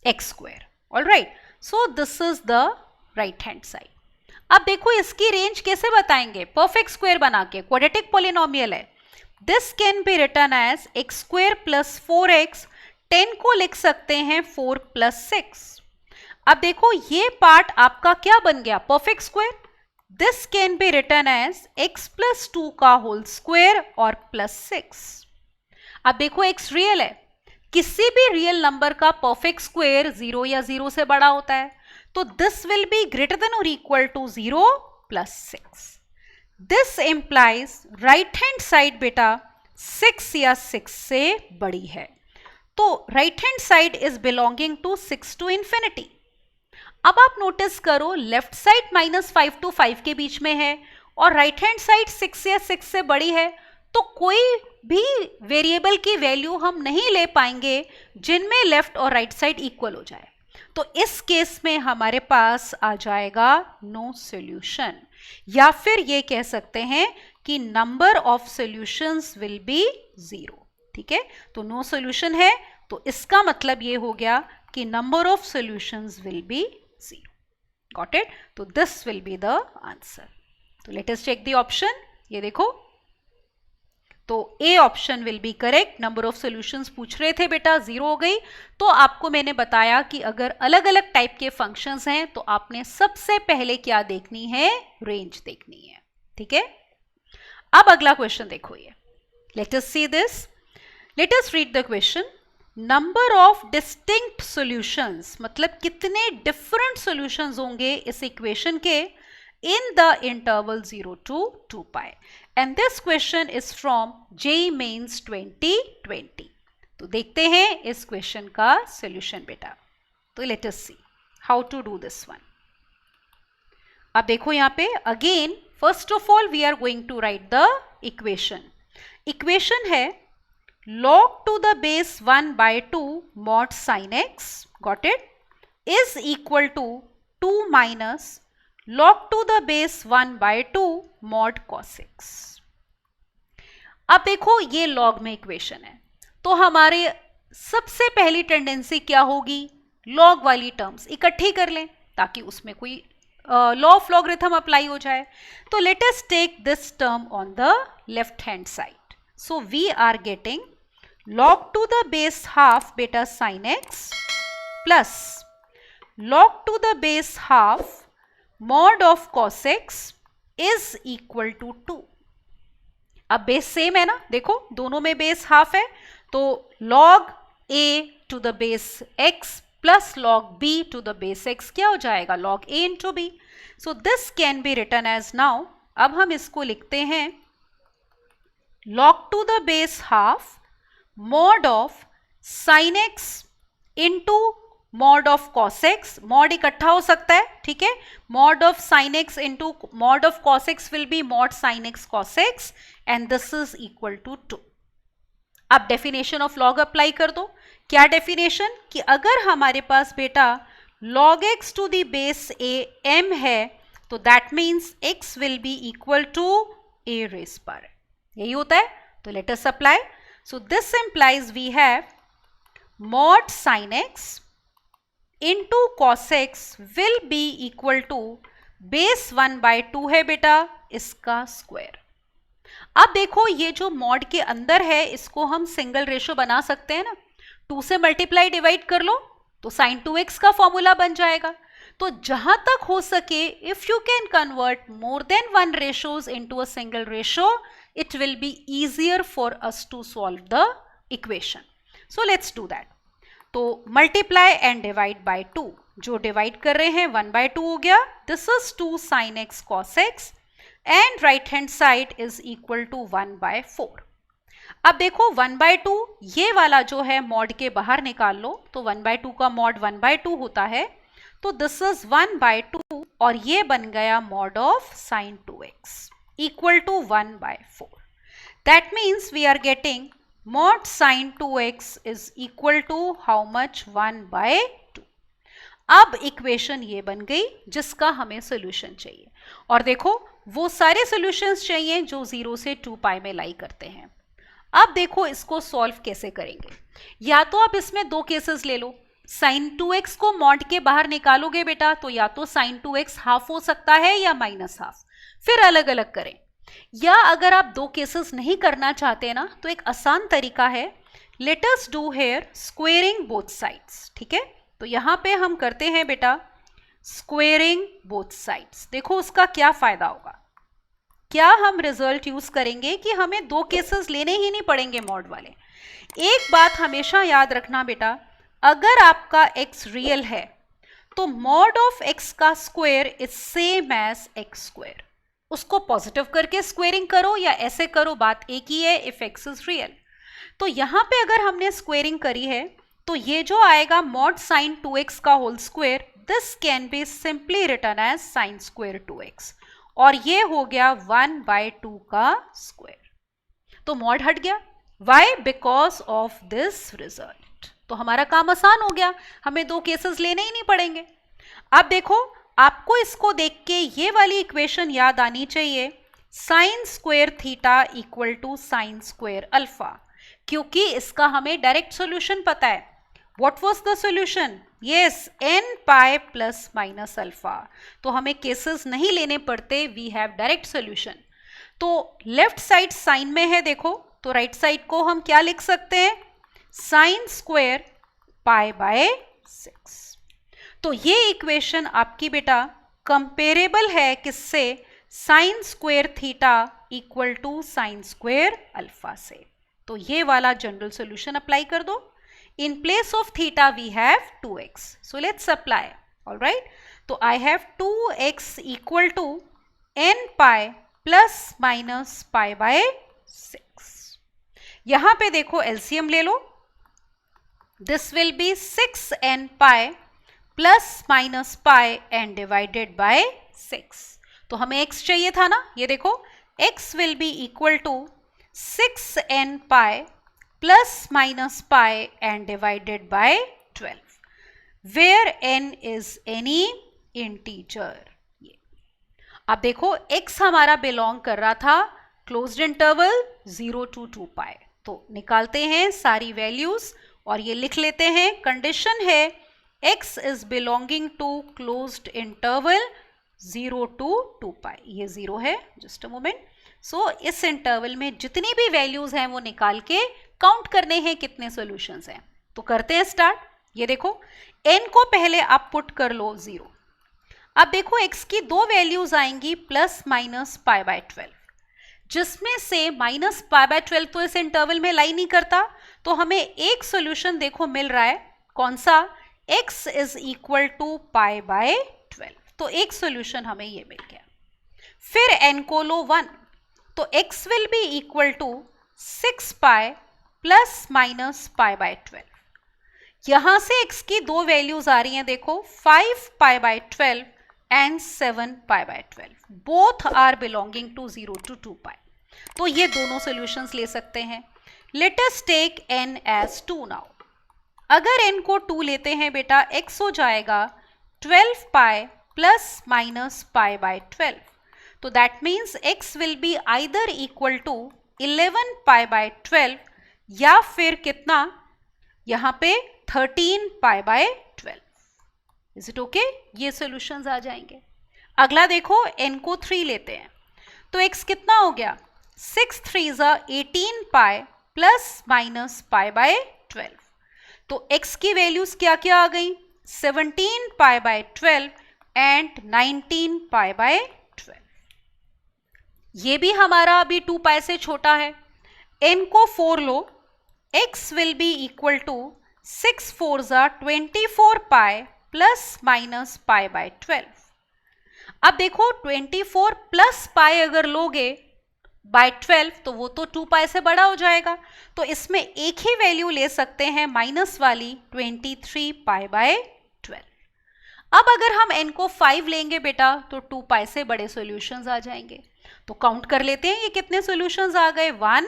x square. Alright, so this is the right hand side. अब देखो इसकी रेंज कैसे बताएंगे, परफेक्ट स्क्वायर बना के, क्वाड्रेटिक पॉलिनोमियल है। This can be written as x square plus 4x, 10 को लिख सकते हैं 4 प्लस 6। अब देखो ये पार्ट आपका क्या बन गया, perfect square. This can be written as x plus 2 का होल स्क्वायर और प्लस 6। अब देखो x रियल है, किसी भी रियल नंबर का परफेक्ट स्क्वायर 0 या 0 से बड़ा होता है, तो this will be greater than और equal to 0 plus 6। This implies right hand side बेटा 6 या 6 से बड़ी है, तो right hand side is belonging to 6 to infinity. अब आप नोटिस करो लेफ्ट साइड -5 to 5 के बीच में है और राइट हैंड साइड 6 या 6 से बड़ी है, तो कोई भी वेरिएबल की वैल्यू हम नहीं ले पाएंगे जिनमें लेफ्ट और राइट साइड इक्वल हो जाए। तो इस केस में हमारे पास आ जाएगा नो सॉल्यूशन, या फिर ये कह सकते हैं कि number of solutions will be 0। ठीक है, तो नो सॉल्यूशन है, तो इसका मतलब ये हो गया कि number of solutions will be 0। Got it? तो this will be the answer. तो let us check the option. ये देखो, तो A option will be correct. Number of solutions पूछ रहे थे बेटा, 0 हो गई। तो आपको मैंने बताया कि अगर अलग अलग टाइप के फंक्शंस हैं तो आपने सबसे पहले क्या देखनी है, रेंज देखनी है। ठीक है, अब अगला क्वेश्चन देखो, ये late us see this. Let us read the question. Number of distinct solutions, मतलब कितने डिफरेंट सॉल्यूशंस होंगे इस इक्वेशन के in the interval 0 to 2 pi, and this question is from JEE Mains 2020। तो देखते हैं इस क्वेश्चन का सॉल्यूशन बेटा। तो let us see how to do this one। अब देखो यहाँ पे again first of all we are going to write the equation. Equation है log to the base 1 by 2 mod sin x, got it, is equal to 2 minus log to the base 1 by 2 mod cos x। अब देखो ये log में equation है, तो हमारे सबसे पहली टेंडेंसी क्या होगी, log वाली टर्म्स इकट्ठी कर लें ताकि उसमें कोई लॉ ऑफ लॉगरिथम अप्लाई हो जाए। तो let us take this term on the left hand side. So we are getting log to the base half beta sin x plus log to the base half mod of cos x is equal to 2। अब base same है ना, देखो दोनों में base half है, तो log a to the base x plus log b to the base x क्या हो जाएगा, log a into b। so this can be written as now, अब हम इसको लिखते हैं log to the base half mod of sin x into mod of cos x, mod इकट्ठा हो सकता है, ठीक है, mod of sin x into mod of cos x will be mod sin x cos x and this is equal to 2। अब definition of log apply कर दो। क्या डेफिनेशन कि अगर हमारे पास बेटा log x to the base a m है तो that means x will be equal to a raise पर, यही होता है। तो let us apply. So this implies we have mod sin x into cos x will be equal to base 1/2 है बेटा इसका स्क्वायर। अब देखो ये जो मॉड के अंदर है इसको हम सिंगल रेशो बना सकते हैं ना, 2 से मल्टीप्लाई डिवाइड कर लो तो sin 2x का फॉर्मूला बन जाएगा। तो जहां तक हो सके if you can convert more than 1 ratios into a single ratio it will be easier for us to solve the equation. So let's do that. तो multiply and divide by 2, जो डिवाइड कर रहे हैं 1/2 हो गया, this is 2 sin x cos x and right hand side is equal to 1/4. अब देखो 1/2 ये वाला जो है मॉड के बाहर निकाल लो तो 1/2 का मॉड 1/2 होता है, तो this is 1/2 और ये बन गया mod of sin 2x equal to 1/4. That means we are getting mod sin 2x is equal to how much 1/2. अब इक्वेशन ये बन गई जिसका हमें सोल्यूशन चाहिए। और देखो वो सारे सॉल्यूशंस चाहिए जो 0 से 2 पाई में लाई करते हैं। अब देखो इसको सॉल्व कैसे करेंगे। या तो आप इसमें 2 केसेस ले लो, sin 2x को मॉड के बाहर निकालोगे बेटा तो या तो sin 2x हाफ हो सकता है या -12, फिर अलग अलग करें। या अगर आप 2 केसेस नहीं करना चाहते ना तो एक आसान तरीका है, let us do here squaring both sides, ठीक है। तो यहां पे हम करते हैं बेटा स्क्वेयरिंग बोथ साइड्स। देखो उसका क्या फायदा होगा, क्या हम रिजल्ट यूज करेंगे कि हमें 2 केसेस लेने ही नहीं पड़ेंगे मॉड वाले। एक बात हमेशा याद रखना बेटा, अगर आपका x रियल है तो मॉड ऑफ x का square is same as x square. उसको पॉजिटिव करके स्क्वेयरिंग करो या ऐसे करो, बात एक ही है इफ x इज रियल। तो यहां पे अगर हमने स्क्वेयरिंग करी है तो ये जो आएगा मॉड sin 2x का whole square, this can be simply written as sin square 2x और ये हो गया 1/2 का स्क्वायर। तो मॉड हट गया, why? Because of this result. तो हमारा काम आसान हो गया, हमें 2 केसेस लेने ही नहीं पड़ेंगे। अब देखो आपको इसको देख के ये वाली इक्वेशन याद आनी चाहिए, sin square theta equal to sin square alpha, क्योंकि इसका हमें डायरेक्ट सॉल्यूशन पता है। What was the solution? Yes, n pi plus minus alpha. तो हमें केसेस नहीं लेने पड़ते, वी हैव डायरेक्ट सॉल्यूशन। तो लेफ्ट साइड साइन में है देखो, तो राइट साइड को हम क्या लिख सकते हैं, sin स्क्वायर पाई बाय 6। तो ये इक्वेशन आपकी बेटा कंपेरेबल है किससे, sin square theta equal to sin square alpha से। तो ये वाला जनरल सॉल्यूशन अप्लाई कर दो। In place of theta we have 2x, so let's apply. Alright, तो I have 2x equal to n pi plus minus pi by 6। यहां पे देखो एलसीएम ले लो, this will be 6n pi plus minus pi and divided by 6। तो हमें x चाहिए था ना, ये देखो x will be equal to 6n pi plus minus pi and divided by 12, where n is any integer. अब देखो x हमारा बिलोंग कर रहा था क्लोज्ड इंटरवल 0 to 2 पाई, तो निकालते हैं सारी वैल्यूज और ये लिख लेते हैं। कंडीशन है x is belonging to closed interval 0 to 2 पाई, ये 0 है, जस्ट अ मोमेंट। सो इस इंटरवल में जितनी भी वैल्यूज हैं वो निकाल के काउंट करने हैं कितने सॉल्यूशंस हैं। तो करते हैं स्टार्ट। ये देखो n को पहले आप पुट कर लो 0। अब देखो x की 2 वैल्यूज आएंगी प्लस माइनस पाई बाय 12, जिसमें से माइनस पाई बाय 12 तो इस इंटरवल में लाई नहीं करता, तो हमें एक सॉल्यूशन देखो मिल रहा है, कौन सा, x is equal to pi by 12। तो एक सॉल्यूशन हमें ये मिल गया। फिर n को लो 1, तो x will be equal to 6 pi plus minus pi by 12। यहां से x की दो वैल्यूज आ रही हैं, देखो 5 pi by 12 and 7 pi by 12, both are belonging to 0 to 2 pi. तो ये दोनों सॉल्यूशंस ले सकते हैं। Let us take n as 2 now. अगर n को 2 लेते हैं बेटा, x हो जाएगा 12 pi plus minus pi by 12। तो that means x will be either equal to 11 pi by 12 या फिर कितना, यहां पे 13 pi by 12। Is it okay? ये सॉल्यूशंस आ जाएंगे। अगला देखो, n को 3 लेते हैं तो x कितना हो गया, 6 3 18 पाई प्लस माइनस पाई बाय 12। तो x की वैल्यूज क्या क्या आ गई, 17 पाई बाय 12 एंड 19 पाई बाय 12। ये भी हमारा अभी 2 पाई से छोटा है। n को 4 लो, x will be equal to 6 4 24 pi plus minus pi by 12। अब देखो 24 प्लस पाई अगर लोगे बाय 12 तो वो तो 2 पाई से बड़ा हो जाएगा, तो इसमें एक ही वैल्यू ले सकते हैं माइनस वाली 23 पाई बाय 12। अब अगर हम n को 5 लेंगे बेटा तो 2 पाई से बड़े सॉल्यूशंस आ जाएंगे। तो काउंट कर लेते हैं ये कितने सॉल्यूशंस आ गए, 1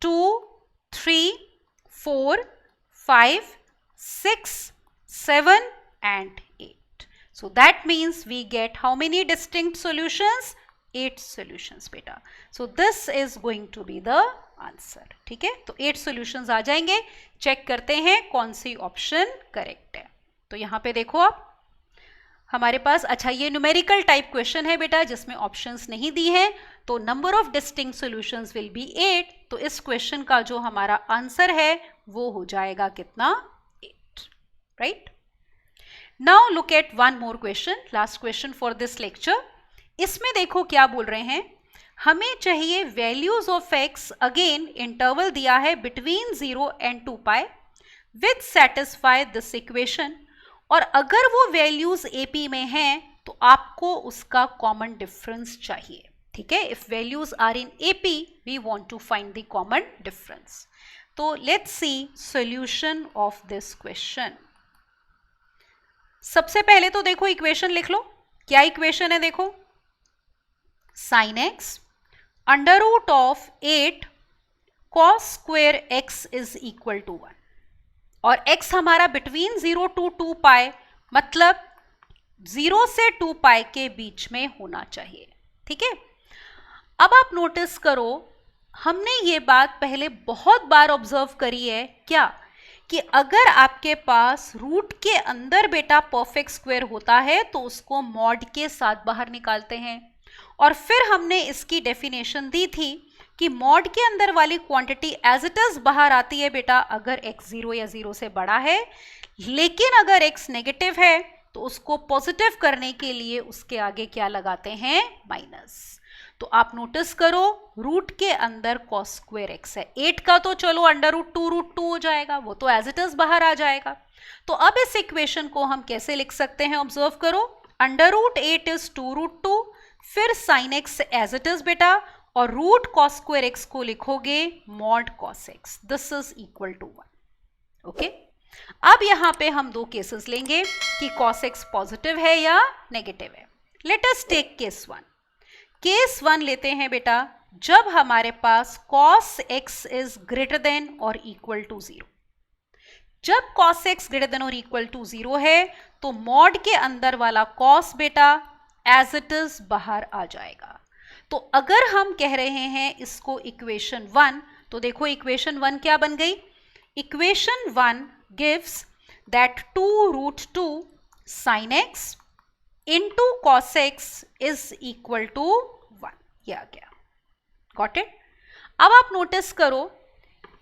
2 3 4 5 6 7 and 8। So that means we get how many distinct solutions, 8 solutions बेटा। So this is going to be the answer। ठीक है, तो 8 solutions आ जाएंगे। चेक करते हैं कौन सी ऑप्शन करेक्ट है। तो यहाँ पे देखो आप हमारे पास, अच्छा ये न्यूमेरिकल टाइप क्वेश्चन है बेटा जिसमें ऑप्शंस नहीं दी हैं, तो number of distinct solutions will B 8। तो इस क्वेश्चन का जो हमारा आंसर है वो हो जाएगा कितना, 8, right. Now look at one more question, last question for this lecture. इसमें देखो क्या बोल रहे हैं, हमें चाहिए values of x, again interval दिया है between 0 and 2 pi, which satisfy this equation. और अगर वो वैल्यूज AP में हैं तो आपको उसका कॉमन डिफरेंस चाहिए। ठीक है, if values are in AP we want to find the common difference. तो let's see solution of this question. सबसे पहले तो देखो इक्वेशन लिख लो। क्या इक्वेशन है, देखो sin x under root of 8 cos square x is equal to 1, और x हमारा बिटवीन 0 to 2 पाई, मतलब 0 से 2 पाई के बीच में होना चाहिए। ठीक है, अब आप नोटिस करो, हमने ये बात पहले बहुत बार ऑब्जर्व करी है क्या, कि अगर आपके पास रूट के अंदर बेटा परफेक्ट स्क्वायर होता है तो उसको मॉड के साथ बाहर निकालते हैं। और फिर हमने इसकी डेफिनेशन दी थी कि मॉड के अंदर वाली क्वांटिटी एज इट इज बाहर आती है बेटा अगर x 0 या 0 से बड़ा है, लेकिन अगर x नेगेटिव है तो उसको पॉजिटिव करने के लिए उसके आगे क्या लगाते हैं, माइनस। तो आप नोटिस करो रूट के अंदर cos स्क्वायर x है, 8 का तो चलो अंडर रूट 2 हो जाएगा, वो तो एज इट इज बाहर आ जाएगा। तो अब इस इक्वेशन को हम कैसे लिख सकते हैं, ऑब्जर्व करो, अंडर रूट 8 इज 2√2, फिर sin x as it is बेटा, और रूट cos स्क्वायर x को लिखोगे mod cos x, this is equal to 1। Okay, अब यहां पे हम दो केसेस लेंगे कि cos x पॉजिटिव है या नेगेटिव है। Let us take case 1। Case 1 लेते हैं बेटा, जब हमारे पास cos x is greater than और इक्वल टू 0। जब cos x ग्रेटर देन और इक्वल टू 0 है तो मॉड के अंदर वाला cos बेटा एज इट इज बाहर आ जाएगा। तो अगर हम कह रहे हैं इसको इक्वेशन 1, तो देखो इक्वेशन 1 क्या बन गई, equation 1 gives that 2√2 sin x into cos x is equal to 1, ये आ गया, गॉट इट। अब आप नोटिस करो,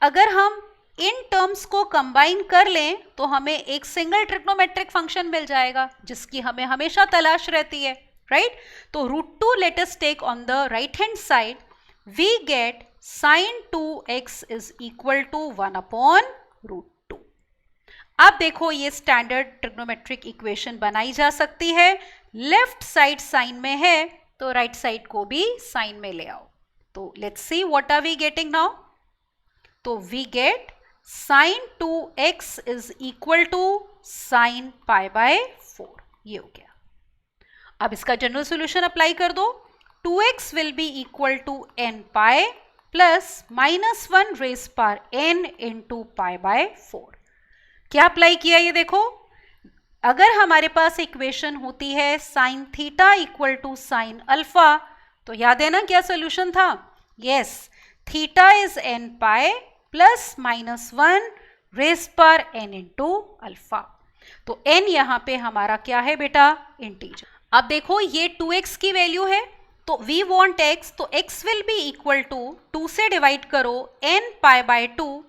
अगर हम इन टर्म्स को कंबाइन कर लें तो हमें एक सिंगल ट्रिग्नोमेट्रिक फंक्शन मिल जाएगा जिसकी हमें हमेशा तलाश रहती है, राइट। तो √2 let us take on the right hand side, we get sin 2x is equal to 1/√2। अब देखो ये स्टैंडर्ड ट्रिग्नोमेट्रिक इक्वेशन बनाई जा सकती है, लेफ्ट साइड साइन में है तो राइट साइड को भी साइन में ले आओ। तो let's see what are we getting now. तो we get sine 2x is equal to sine pi by 4, ये हो गया। अब इसका जनरल सॉल्यूशन अप्लाई कर दो, 2x will be equal to n pi plus -1 raise power n into pi by 4। क्या apply किया ये देखो, अगर हमारे पास इक्वेशन होती है sine theta equal to sine alpha, तो याद है ना क्या सोल्यूशन था, yes, theta is n pi plus -1 raise power n into alpha. तो n यहाँ पे हमारा क्या है बेटा, इंटीजर। अब देखो ये 2x की वैल्यू है, तो वी वॉन्ट x, तो x will be equal to 2 से डिवाइड करो n pi by 2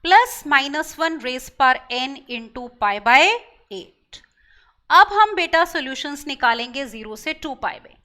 plus -1 raise power n into pi by 8। अब हम बेटा सॉल्यूशंस निकालेंगे 0 से 2 पाई में।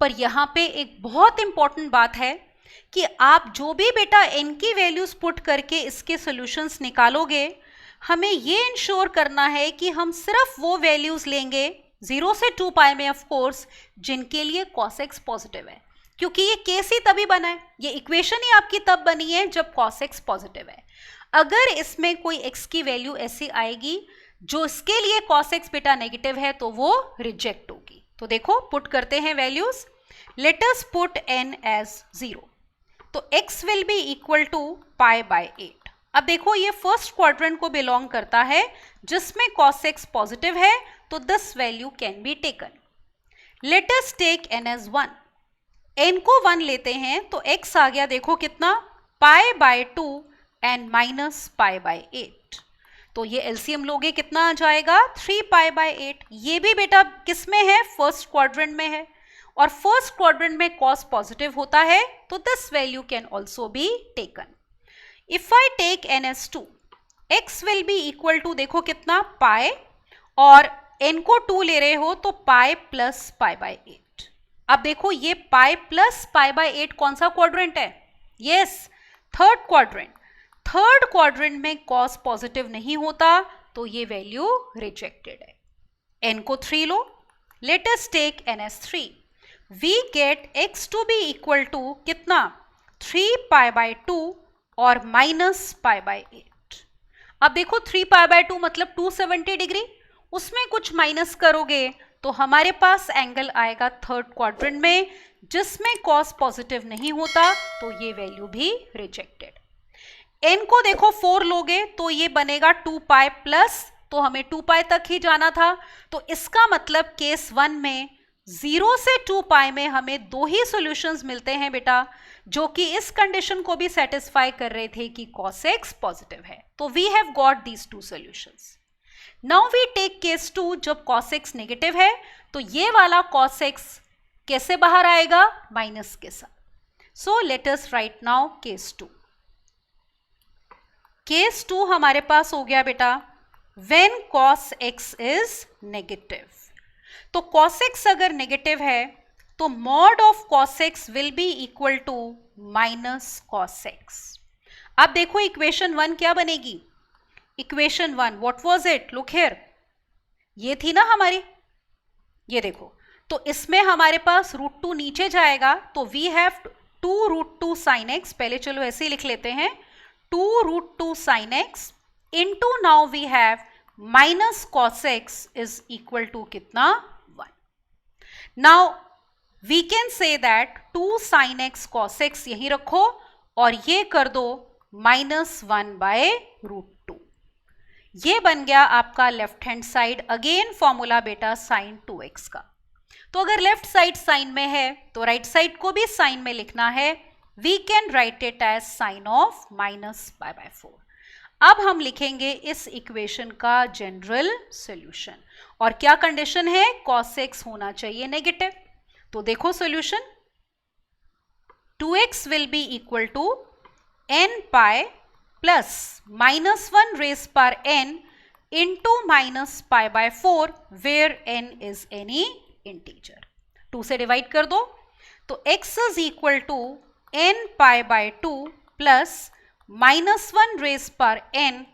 पर यहाँ पे एक बहुत इंपॉर्टेंट बात है कि आप जो भी बेटा n की वैल्यूज पुट करके इसके सॉल्यूशंस निकालोगे, हमें ये इंश्योर करना है कि हम सिर्फ वो वैल्यूज लेंगे 0 से 2 पाई में ऑफ कोर्स जिनके लिए cos x पॉजिटिव है, क्योंकि ये केस ही तभी बना है, ये इक्वेशन ही आपकी तब बनी है जब cos x पॉजिटिव है। अगर इसमें कोई x की वैल्यू ऐसी आएगी जो इसके लिए cos x बेटा नेगेटिव है, तो वो रिजेक्ट होगी। तो देखो पुट करते हैं values, let us put n as 0, तो x will be equal to pi by 8। अब देखो ये फर्स्ट क्वाड्रेंट को बिलोंग करता है जिसमें cos x पॉजिटिव है, तो this value can be taken. Let us take n as 1, n को 1 लेते हैं तो x आ गया देखो कितना, पाई by 2 and minus pi by 8। तो ये एलसीएम लोगे कितना आ जाएगा, 3 पाई बाय 8। ये भी बेटा किस में है, फर्स्ट क्वाड्रेंट में है, और फर्स्ट क्वाड्रेंट में cos पॉजिटिव होता है, तो this value can also be taken. If I take n as 2, x will be equal to देखो कितना, पाई, और n को 2 ले रहे हो तो पाई प्लस पाई बाय 8। अब देखो ये पाई प्लस पाई बाय 8 कौन सा क्वाड्रेंट है, yes, third quadrant. Third quadrant में cos पॉजिटिव नहीं होता, तो ये वैल्यू रिजेक्टेड है। n को 3 लो, let us take n as 3, we get x to be equal to कितना, 3 पाई बाय 2 और माइनस पाई बाय 8। अब देखो 3 पाई बाय 2 मतलब 270 डिग्री, उसमें कुछ माइनस करोगे तो हमारे पास एंगल आएगा थर्ड क्वाड्रेंट में जिसमें cos पॉजिटिव नहीं होता, तो ये वैल्यू भी रिजेक्टेड। n को देखो 4 लोगे तो ये बनेगा 2 पाई प्लस, तो हमें 2 पाई तक ही जाना था, तो इसका मतलब केस 1 में 0 से 2 पाई में हमें 2 ही सॉल्यूशंस मिलते हैं बेटा, जो कि इस कंडीशन को भी सेटिस्फाई कर रहे थे कि cos x पॉजिटिव है। तो we have got these 2 solutions. Now we take case 2, जब cos x नेगेटिव है, तो ये वाला cos x कैसे बाहर आएगा, माइनस के साथ। So let us right now case 2। Case 2 हमारे पास हो गया बेटा when cos x is negative. तो cos x अगर नेगेटिव है तो mod of cos x will be equal to minus cos x। अब देखो इक्वेशन 1 क्या बनेगी, equation 1 what was it, look here, ये थी ना हमारी, ये देखो, तो इसमें हमारे पास √2 नीचे जाएगा, तो वी हैव 2√2 sin x, पहले चलो ऐसे ही लिख लेते हैं, 2√2 sin x into now we have minus cos x is equal to कितना, 1। Now we can say that 2 sin x cos x यहीं रखो और ये कर दो -1 बाय √2। ये बन गया आपका left hand side, again formula बेटा sin 2x का। तो अगर लेफ्ट साइड साइन में है तो राइट साइड को भी साइन में लिखना है, we can write it as sine of -π/4। अब हम लिखेंगे इस इक्वेशन का जनरल सॉल्यूशन, और क्या कंडीशन है, cos x होना चाहिए नेगेटिव। तो देखो solution, 2x will be equal to n pi plus -1 raise power n into -π/4 where n is any integer. 2 से डिवाइड कर दो, तो x is equal to n π/2 plus -1 raise power n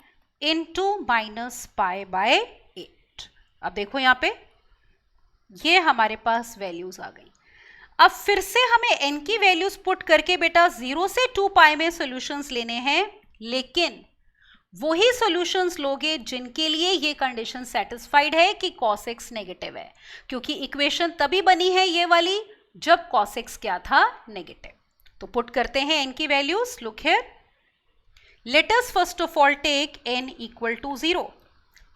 into -π/8। अब देखो यहाँ पे ये हमारे पास वैल्यूज आ गई। अब फिर से हमें n की वैल्यूज पुट करके बेटा 0 से 2 पाई में सॉल्यूशंस लेने हैं, लेकिन वही सॉल्यूशंस लोगे जिनके लिए ये कंडीशन सेटिस्फाइड है कि cos x नेगेटिव है, क्योंकि इक्वेशन तभी बनी है ये वाली जब cos x क्या था, नेगेटिव। तो पुट करते हैं इनकी values. Look here, let us first of all take n equal to 0।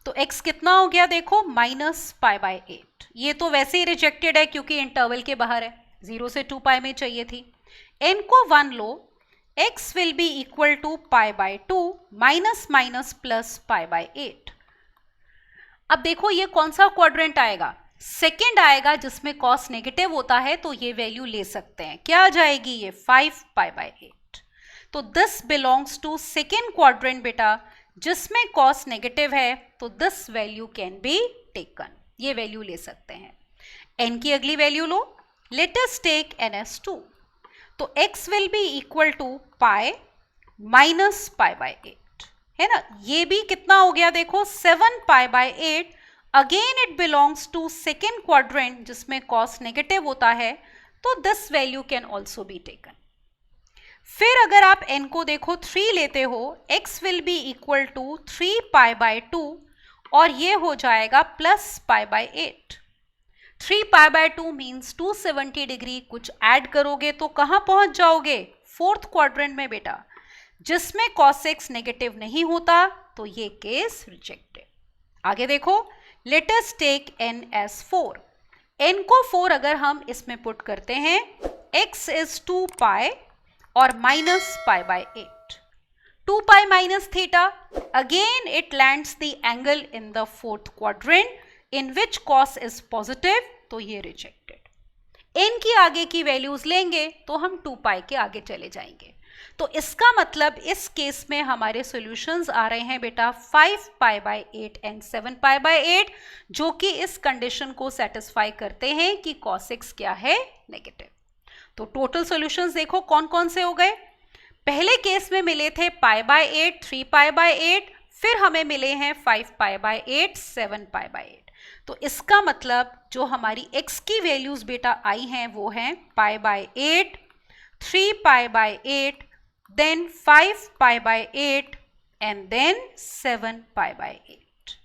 तो x कितना हो गया देखो, -π/8। ये तो वैसे ही रिजेक्टेड है क्योंकि इंटरवल के बाहर है, 0 से 2π में चाहिए थी। n को 1 लो, x will be equal to π/2 minus plus π/8। अब देखो ये कौन सा क्वाड्रेंट आएगा, सेकेंड आएगा जिसमें cos नेगेटिव होता है, तो ये वैल्यू ले सकते हैं। क्या आ जाएगी ये 5π/8। तो this belongs to second quadrant बेटा, जिसमें cos नेगेटिव है, तो this value can be taken, ये वैल्यू ले सकते हैं। n की अगली वैल्यू लो, लेट अस टेक ns2। तो x will be equal to pi minus π/8, है ना। ये भी कितना हो गया देखो, 7π/8। Again it belongs to second quadrant जिसमें cos नेगेटिव होता है, तो this value can also be taken. फिर अगर आप n को देखो 3 लेते हो, x will be equal to 3π/2 और ये हो जाएगा प्लस π/8। 3π/2 मीन्स 270 डिग्री, कुछ ऐड करोगे तो कहाँ पहुंच जाओगे, फोर्थ क्वाड्रेंट में बेटा, जिसमें cos x नेगेटिव नहीं होता, तो ये केस रिजेक्टेड। आगे देखो, let us take n as 4। n को 4 अगर हम इसमें पुट करते हैं, x is 2π और minus π/8। 2π minus theta, again it lands the angle in the fourth quadrant in which cos is positive, तो ये रिजेक्टेड। n की आगे की वैल्यूज लेंगे तो हम 2π के आगे चले जाएंगे। तो इसका मतलब इस केस में हमारे सॉल्यूशंस आ रहे हैं बेटा 5π/8 एंड 7π/8, जो कि इस कंडीशन को सेटिस्फाई करते हैं कि cos x क्या है, नेगेटिव। तो टोटल सॉल्यूशंस देखो कौन कौन से हो गए। पहले केस में मिले थे π/8, 3π/8, फिर हमें मिले हैं 5π/8, 7π/8। तो इसका मतलब जो हमारी x की वैल्यूज बेटा आई हैं वो हैं π/8, 3π/8, देन 5π/8 एंड देन 7π/8।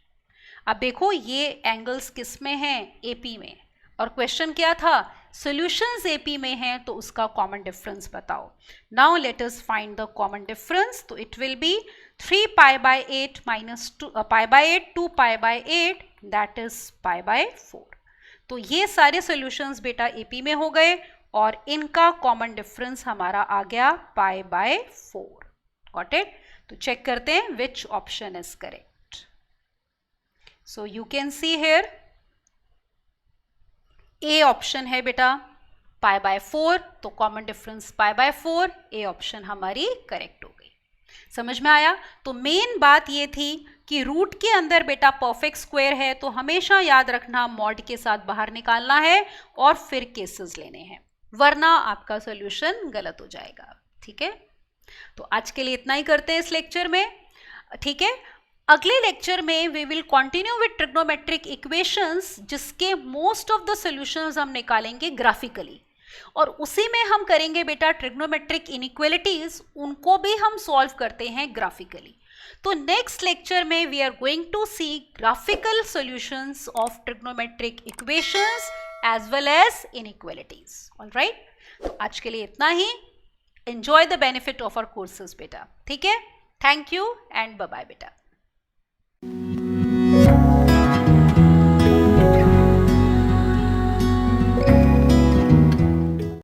अब देखो ये एंगल्स किस में हैं, AP में, और क्वेश्चन क्या था, सॉल्यूशंस AP में हैं, तो उसका कॉमन डिफरेंस बताओ। Now let us find the common difference. तो it will be 3π/8 minus π/8 2π/8, that is π/4। तो ये सारे सॉल्यूशंस बेटा AP में हो गए और इनका कॉमन डिफरेंस हमारा आ गया π/4। Got it. तो चेक करते हैं which option is correct. So you can see here A option है बेटा π/4, तो कॉमन डिफरेंस π/4, ए ऑप्शन हमारी करेक्ट हो गई। समझ में आया। तो मेन बात ये थी कि रूट के अंदर बेटा परफेक्ट स्क्वायर है, तो हमेशा याद रखना मॉड के साथ बाहर निकालना है और फिर केसेस लेने हैं, वरना आपका सॉल्यूशन गलत हो जाएगा। ठीक है, तो आज के लिए इतना ही करते हैं इस लेक्चर में। ठीक है, अगले लेक्चर में we will continue with trigonometric equations, जिसके मोस्ट ऑफ द सॉल्यूशंस हम निकालेंगे ग्राफिकली, और उसी में हम करेंगे बेटा ट्रिग्नोमेट्रिक इनइक्वालिटीज, उनको भी हम सॉल्व करते हैं ग्राफिकली। तो नेक्स्ट लेक्चर में we are going to see graphical solutions of trigonometric equations as well as inequalities. Alright, तो आज के लिए इतना ही। Enjoy the benefit of our courses बेटा। ठीक है, thank you and bye bye बेटा।